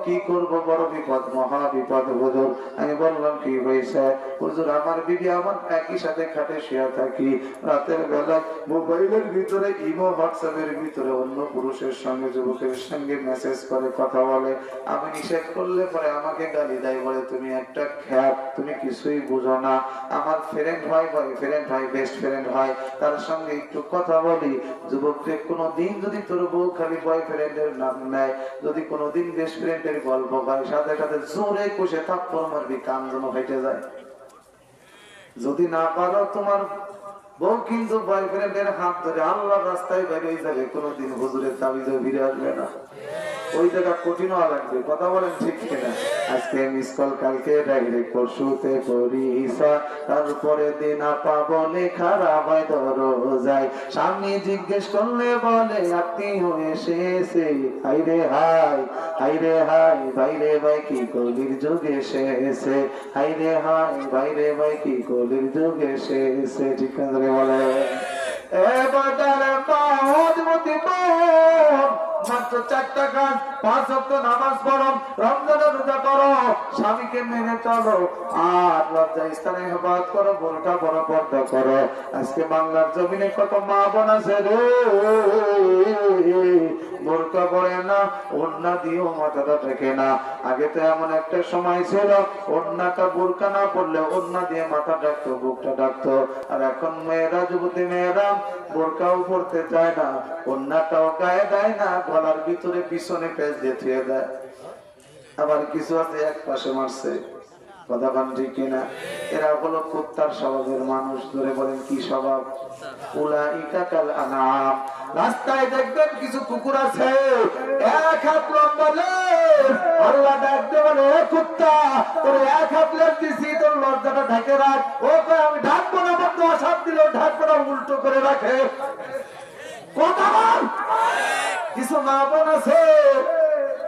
কি করব, বড় বিপদ, মহা বিপদ হুজুর। আমি বললাম কি হয়েছে? হুজুর আমার বিবি আমার একই সাথে খাটে শুয়ে থাকি, রাতের বেলা মোবাইলের ভিতরে, ইমো হোয়াটসঅ্যাপের ভিতরে অন্য পুরুষের সঙ্গে, যুবকের সঙ্গে মেসেজ করে, কথা বলে। আমি নিষেধ করলে পরে আমাকে গালি দেয়, বলে তুমি একটা খ্যাপ, তুমি কিছুই বুঝো না। আমার ফ্রেন্ড হয়, বয়ফ্রেন্ড হয়, বেস্ট ফ্রেন্ড হয়, তার সঙ্গে একটু কথা বলি। যুবককে কোনদিন যদি তোর বউ খালি বয়ফ্রেন্ডের নাম নেয়, যদি কোনদিন বেস্ট ফ্রেন্ডের গল্প হয়, সাথে সাথে জোরে কষে থাপ্পড় মারবি, কান যেন ফেটে যায়। যদি না পারো, তোমার বউ কিন্তু বয়ফ্রেন্ডের হাত ধরে আল্লাহর রাস্তায় বেরিয়ে যাবে, কোনদিন হুজুরের তাবিজে ফিরে আসবে না। ওই জায়গা কঠিন হওয়া লাগবে। কথা বলেন ঠিক কিনা? আজকে মিস কল, কালকে ডাইরেক্ট, পরশুতে পরিসা, তারপরে দিন আপা বলে খারাপ হয় ধরো যায়, স্বামী জিজ্ঞেস করলে বলে আত্মীয় এসেছে। হাইরে হাই, হাইরে হাই, ভাইরে ভাই কি কলির যুগে এসেছে। হাইরে হাই, ভাইরে ভাই কি কলির যুগে এসেছে। ঠিক না বলে? মাত্র 4টা কাজ, 5 ওয়াক্ত নামাজ পড়ো, রমজান রোজা করো, স্বামীকে মেনে চলো, আর লজ্জা স্থানে হেফাজত করো, বোরকা বড় পর্দা করো। আজকে বাংলার জমিনে কত মা বোন আছে রে, বোরকা পরে না, ওড়না দিয়েও মাথাটা ঢেকে না। আগে তো এমন একটা সময় ছিল, ওড়নাটা বোরকা না পড়লে ওড়না দিয়ে মাথা ঢাকতো, বুকটা ঢাকতো। আর এখন মেয়েরা, যুবতী মেয়েরা বোরকাও পড়তে চায় না, ওড়নাটাও গায়ে দেয় না, গলার ভিতরে পিছনে পেঁচ দিয়ে থুয়ে দেয়। আবার কিছু আছে এক পাশে মারছে। কথা বলেন ঠিক কিনা? এরা হলো কুত্তার স্বভাবের মানুষ। ধরে বলেন কি স্বভাব? উলাইকা কাল আনাম। রাস্তায় দেখবেন কিছু কুকুর আছে, 1 হাত লম্বা লেজ। আল্লাহ ডাকতে বলে, এ কুত্তা, তোর 1 হাত লেজ দিছি, তোর লজ্জাটা ঢেকে রাখ। ও কয় আমি ঢাকবো না, বন্ধু আসাদ দিলেও ঢাকবো না, উল্টো করে রাখে। কথা বল। কিছু মা বোন আছে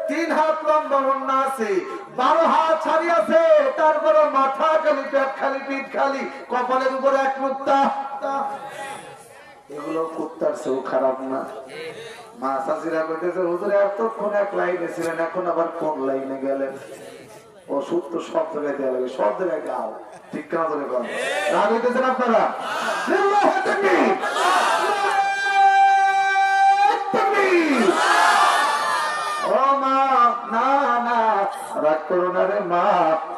3 হাত লম্বা ওড়না আছে, 12 হাত শাড়ি আছে, তারপরে মাথা খালি, পেট খালি, পিঠ খালি, কপালের উপরে 1 মুক্তা। এগুলো কুত্তার চেয়েও খারাপ না? মা চাচিরা কইতেছে, হুজুর এতক্ষণ 1 লাইনে ছিলেন, এখন আবার কোন লাইনে গেলেন? ওষুধ তো সব জায়গায় দেওয়া লাগে, সব জায়গায় গাও। ঠিক না? ধরে কন রাগ হইতেছেন আপনারা? রাগ করো না রে মা,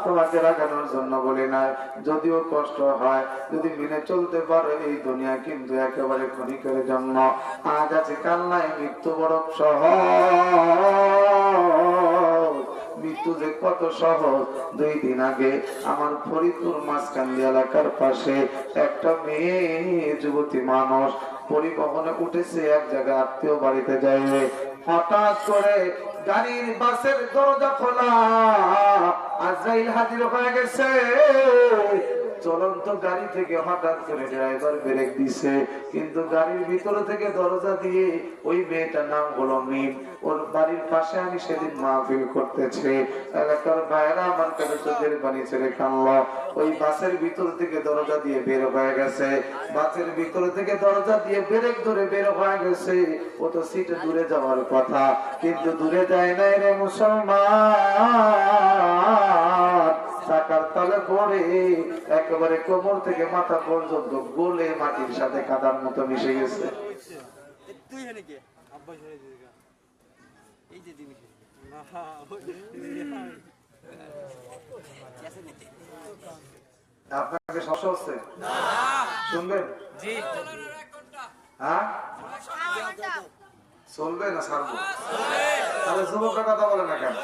তোমাকে রাগানোর জন্য বলি নাই। যদিও কষ্ট হয়, যদি মেনে চলতে পারো, এই দুনিয়া কিন্তু একেবারে ক্ষণিকের জন্য। আজ আছে কাল নাই, মৃত্যু বড় সহজ। মৃত্যু যে কত সহজ। 2 দিন আগে আমার ফরিদপুর মাঝখান্দি এলাকার পাশে একটা মেয়ে যুবতী মানুষ পরিবহনে উঠেছে, এক জায়গায় আত্মীয় বাড়িতে যাইবে। হঠাৎ করে গাড়ির বাসের দরজা খোলা, আজরাইল হাজির হয়ে গেছে। চলন্ত গাড়ি থেকে হঠাৎ করে ড্রাইভার ব্রেক দিছে, কিন্তু গাড়ির ভিতর থেকে দরজা দিয়ে ওই মেয়েটার নাম হলো মিম। ওর বাড়ির পাশে আমি সেদিন মাহফিল করতেছি, এলাকার ভাইরা আমার কাছে চোখের পানি ছেড়ে কানলো। ওই বাসের ভিতর থেকে দরজা দিয়ে বের হয়ে গেছে, বাসের ভিতর থেকে দরজা দিয়ে ব্রেক ধরে বের হয়ে গেছে। ও তো সিটে দূরে যাওয়ার কথা, কিন্তু দূরে যায় নাই রে মুসলমান। চাকার তলে পড়ে একেবারে কোমর থেকে মাথা পর্যন্ত গলে মাটির সাথে কাদার মতো মিশে গেছে। আপনাকে সমস্যা হচ্ছে? শুনবেন? হ্যাঁ, চলবে না ছাড়বো? তাহলে যুবকের কথা বলে না কেন?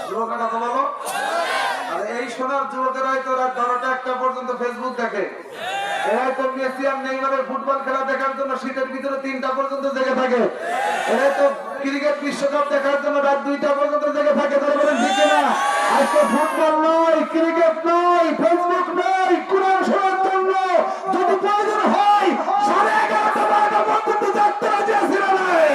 যুবকের কথা বলো। আর এই সোনার যুবকেরা হয়তো রাত 12টা 1টা পর্যন্ত ফেসবুক দেখে। এরাই তো মেসি আর নেইমারের ফুটবল খেলা দেখার জন্য শীতের ভিতরে 3টা পর্যন্ত জেগে থাকে। এরাই তো ক্রিকেট বিশ্বকাপ দেখার জন্য রাত 2টা পর্যন্ত জেগে থাকে। তারা বলেন ঠিক না? আজকে ফুটবল নয়, ক্রিকেট নয়, ফেসবুক নয়, কোরআন শোনার জন্য যদি প্রয়োজন হয় 11:30 পর্যন্ত জাগতে রাজি আছি না নাই?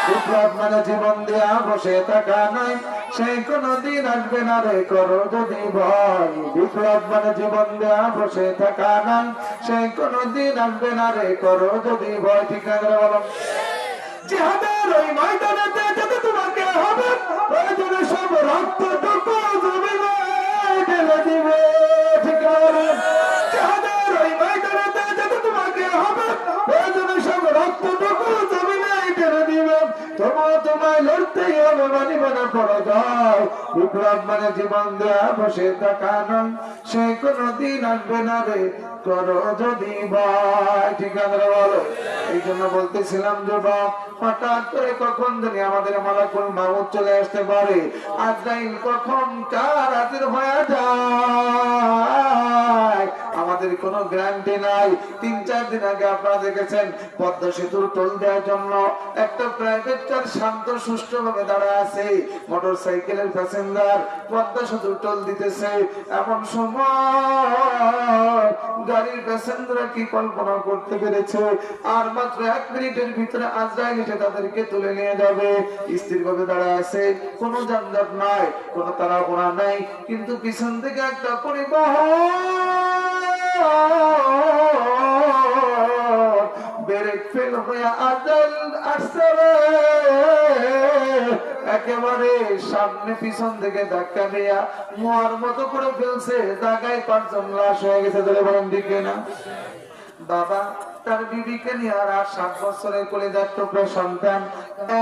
বিপ্লব মানে জীবন দেয়া বসে থাকা নাই, সেই কোনদিন আসবে না রে করো যদি ভয়। বিপ্লব মানে জীবন দেয়া বসে থাকা নাই, সেই কোনদিন আসবে না রে করো যদি ভয়। ঠিক না বলো? জিহাদের ওই ময়দানেতে যেতে তোমাকে হবে, প্রয়োজনে সব রক্তটুকু জমিনে ঢেলে দিবে। ঠিক না? জিহাদের ওই ময়দানেতে যেতে তোমাকে হবে, প্রয়োজনে সব রক্তটুকু জমিনে ঢেলে দিবে। তোমার তোমায় লড়তেই হবে, মানিবে না পরাজয়। বিপ্লব মানে জীবন দেয়া বসে থাকা নয়, সে কোনদিন আসবে না রে করো যদি ভয়। ঠিক আছে বলো? এই জন্য বলতেছিলাম যুবক, হঠাৎ করে কখন জানি আমাদের মালাকুল মাউত চলে আসতে পারে। আজরাইল কখন কার হাজির হয়ে যায় আমাদের আমাদের কোনো গ্যারান্টি নাই। 3-4 দিন আগে আপনারা দেখেছেন পদ্মা সেতুর টোল দেওয়ার জন্য একটা প্রাইভেট কার শান্ত সুষ্ঠুভাবে দাঁড়া আছে, মোটর সাইকেলের প্যাসেঞ্জার পদ্মা সেতুর টোল দিতেছে। এমন সময় গাড়ির প্যাসেঞ্জাররা কি কল্পনা করতে পেরেছে আর মাত্র 1 মিনিটের ভিতরে আজরাইল এসে তাদেরকে তুলে নিয়ে যাবে। স্থিরভাবে দাঁড়ায় আছে, কোনো যানজট নাই, কোনো তাড়াহুড়া নাই, কিন্তু পিছন থেকে একটা পরিবহন ব্রেক ফেল হয়ে আজরাইল আসছে, একেবারে সামনে পিছন থেকে ধাক্কা দেয়া মোয়ার মতো করে ফেলছে। জায়গায় 5 জন লাশ হয়ে গেছে। ধরে বলেন ঠিক না? বাবা তার বিবিকে নিয়ে আর 7 বছরের কলেজার টুকরো সন্তান,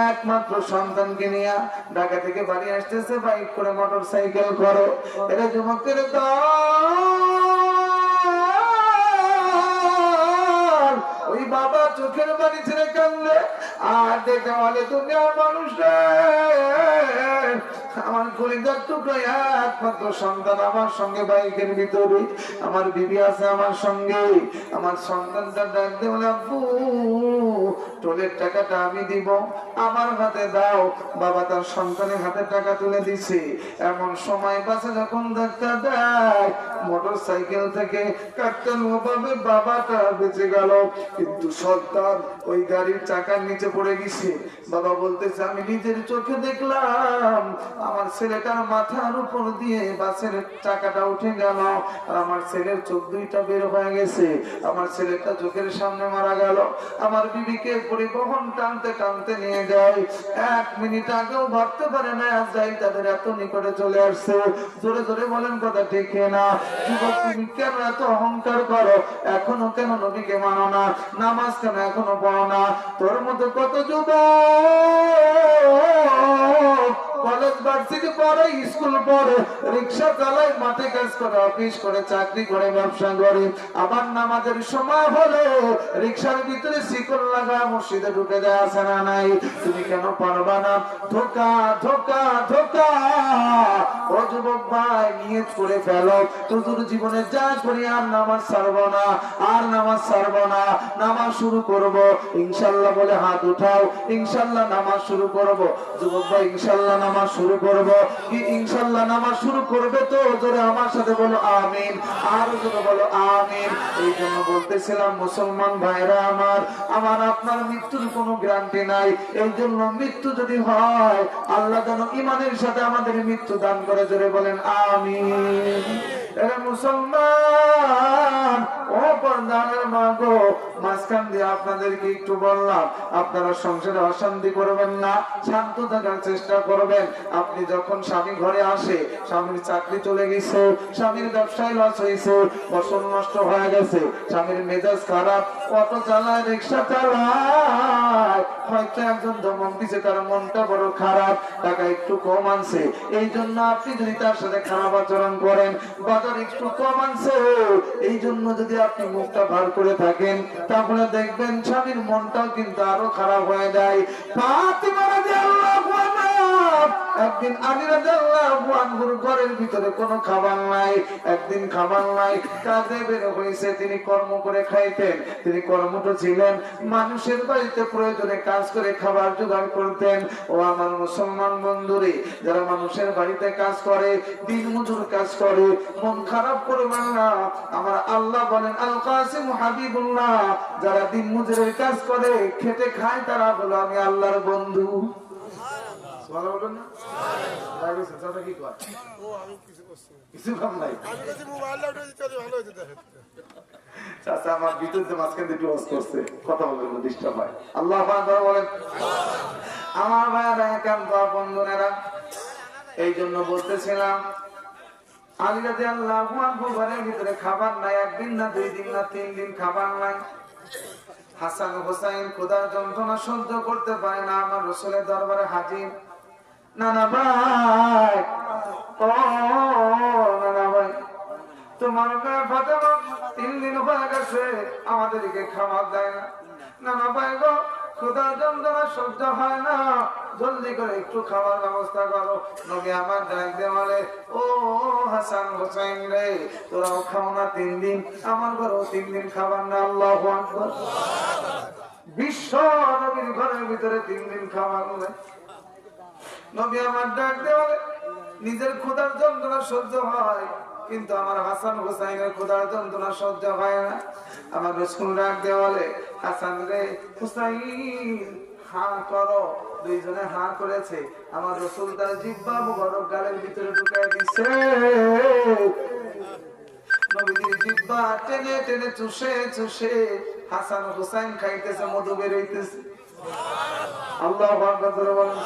একমাত্র সন্তানকে নিয়ে ঢাকা থেকে বাড়ি আসতেছে বাইক করে, মোটর সাইকেল করো। এরা যুবকের দল। ওই বাবা চোখের বাড়ি ছেড়ে কান্দে আর দেখে বলে, দুনিয়ার মানুষ আমার কলিজার টুকরো একমাত্র সন্তান আমার সঙ্গে বাইকের ভিতরে, আমার বিবি আছে আমার সঙ্গে, আমার সন্তানটা ডাক দিয়ে বলে, আব্বু টোলের টাকাটা আমি দিব, আমার হাতে দাও। বাবা তার সন্তানের হাতে টাকা তুলে দিছে। এমন সময় বাসে যখন ধাক্কা দেয়, মোটর সাইকেল থেকে কাকতালীয়ভাবে বাবাটা বেঁচে গেল, কিন্তু সন্তান ওই গাড়ির চাকার নিচে পড়ে গেছে। বাবা বলতেছে, আমি নিজের চোখে দেখলাম আমার ছেলেটার মাথার উপর দিয়ে বাসের চাকাটা উঠে গেল আর আমার ছেলের চোখ দুইটা বের হয়ে গেছে, আমার ছেলেটা চোখের সামনে মারা গেল। আমার বিবিকে পরিবহন টানতে টানতে নিয়ে যায়, 1 মিনিট আগেও ভাবতে পারে না আজরাইল তাদের এত নিকটে চলে আসছে। জোরে জোরে বলেন কথা ঠিক না? যুবক তুমি কেন এত অহংকার করো? এখনো কেন নবীকে মানো না? নামাজ কেন এখনো পড়ো না? তোর মতো কত যুবক কলেজ ভার্সিটি পড়ে, স্কুল পড়ে, রিক্সা চালায়, মাঠে কাজ করে, অফিস করে, চাকরি করে, ব্যবসা করে, আবার নামাজের সময় হলে রিক্সার ভিতরে শিকল লাগায় মসজিদে ঢুকে যায়, আছে না নাই? তুমি কেন পারবা না? ধোকা ধোকা ধোকা। ও যুবক ভাই, নিয়ত করে ফেলো, তোর জীবনে যা করি আর নামাজ ছাড়বো না, আর নামাজ ছাড়বো না, নামাজ শুরু করব ইনশাল্লাহ বলে হাত উঠাও। ইনশাল্লাহ নামাজ শুরু করব। যুবক ভাই ইনশাল্লাহ নামাজ শুরু করব কি? ইনশাল্লাহ নামাজ শুরু করবে তো? জোরে আমার সাথে বলো আমিন, আর জোরে বলো আমিন। এই জন্য বলতেছিলাম মুসলমান ভাইরা আমার, আমার আপনার মৃত্যুর কোনো গ্যারান্টি নাই। এই জন্য মৃত্যু যদি হয়, আল্লাহ যেন ঈমানের সাথে আমাদের মৃত্যু দান করে। জোরে বলেন আমিন। এরা মুসলমান ও পর্দার মাগো, মাঝখান দিয়ে আপনাদেরকে একটু বললাম, আপনারা সংসারে অশান্তি করবেন না, শান্ত থাকার চেষ্টা করবেন। আপনি যখন স্বামী ঘরে আসে, স্বামীর চাকরি চলে গেছে, স্বামীর ব্যবসায় লস হয়েছে, ফসল নষ্ট হয়ে গেছে, স্বামীর মেজাজ খারাপ, অটো চালায়, রিক্সা চালায়, হয়তো একজন ধমক দিছে, তার মনটা বড় খারাপ, টাকা একটু কম আনছে, এই জন্য আপনি যদি তার সাথে খারাপ আচরণ করেন, বাজার একটু কম আনছে, এই জন্য যদি আপনি মুখটা ভার করে থাকেন, তাহলে দেখবেন স্বামীর মনটাও কিন্তু আরো খারাপ হয়ে যায়। ফাতিমা রাদিয়াল্লাহু আনহা, একদিন আলী রাদিয়াল্লাহু আনহুর ঘরের ভিতরে কোনো খাবার নাই, একদিন খাবার নাই, কাজে বের হয়েছে, তিনি কর্ম করে খাইতেন, তিনি কর্মঠ ছিলেন, মানুষের বাড়িতে প্রয়োজনে কাজ করে খাবার জোগাড় করতেন। ও আমার মুসলমান বন্ধুরে, যারা মানুষের বাড়িতে কাজ করে, দিন মজুর কাজ করে, মন খারাপ করবেন না। আমার আল্লাহ বলেন, আল কাসিম হাবিবুল্লাহ, যারা দিন মজুরের কাজ করে, খেটে খায়, তারা বলো আমি আল্লাহর বন্ধু। আমার বিদ্যুৎ মাঝখান দিয়ে ক্লোজ করছে, কথা বলবেন ডিস্টার্ব হয়। আল্লাহ বলেন, আমার ভাইরা একান্ত বন্ধুরা, এই জন্য বলতেছিলাম, আলী রাদিয়াল্লাহু আনহু ঘরের ভিতরে খাবার নাই, 1 দিন না 2 দিন না 3 দিন খাবার নাই। হাসান হোসাইন ক্ষুধার যন্ত্রণা সহ্য করতে পারে না, আমার রাসূলের দরবারে হাজির। নানা ভাই, ও নানা ভাই, তোমার মেয়ে ফাতেমা 3 দিন হয়ে গেছে আমাদেরকে খাবার দেয় না। নানা ভাই গো, ক্ষুধার যন্ত্রণা সহ্য হয় না, জলদি করে একটু খাবার ব্যবস্থা করো। নবী আমার ডাক দিয়ে বলে, ও হাসান হোসেন রে, তোরাও খাও না 3 দিন, আমার ঘরেও 3 দিন খাবার না। আল্লাহু আকবার। বিশ্ব নবীর ঘরের ভিতরে 3 দিন খাবার নেই। নবী আমার ডাক দেওয়ালে নিজের ক্ষুধার যন্ত্রণা সহ্য হয়, কিন্তু আমার হাসান হুসাইনের ক্ষুধার যন্ত্রণা সহ্য হয় না। আমার রাসূল ডাক দেওয়ালে, হাসান রে হুসাইন হা করো। দুইজনে হা করেছে। আমার রাসূল তার জিহ্বা মুবারক গালের ভিতরে ঢুকায় দিচ্ছে। নবীজির জিহ্বা টেনে টেনে চুষে চুষে হাসান হুসাইন খাইতেছে, মধু বের হইতেছে। আল্লাহু আকবার বলেন।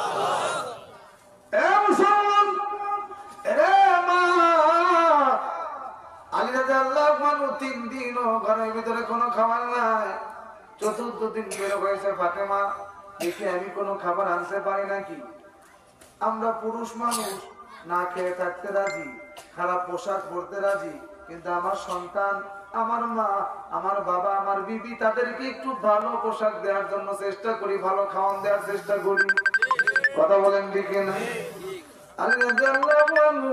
এ মুসলমান, এরে মা, আলী রাদিয়াল্লাহু আনহু 3 দিনও ঘরের ভিতরে কোনো খাবার নাই। চতুর্থ দিন বের হয়েছে, ফাতেমা দেখি আমি কোনো খাবার আনতে পারি নাকি। আমরা পুরুষ মানুষ না খেয়ে থাকতে রাজি, খারাপ পোশাক পরতে রাজি, কিন্তু আমার সন্তান, আমার মা, আমার বাবা, আমার বিবি, তাদেরকে একটু ভালো পোশাক দেওয়ার জন্য চেষ্টা করি, ভালো খাওয়ান দেওয়ার চেষ্টা করি। কথা বলেন ঠিক না? আলী রাদিয়াল্লাহু আনহু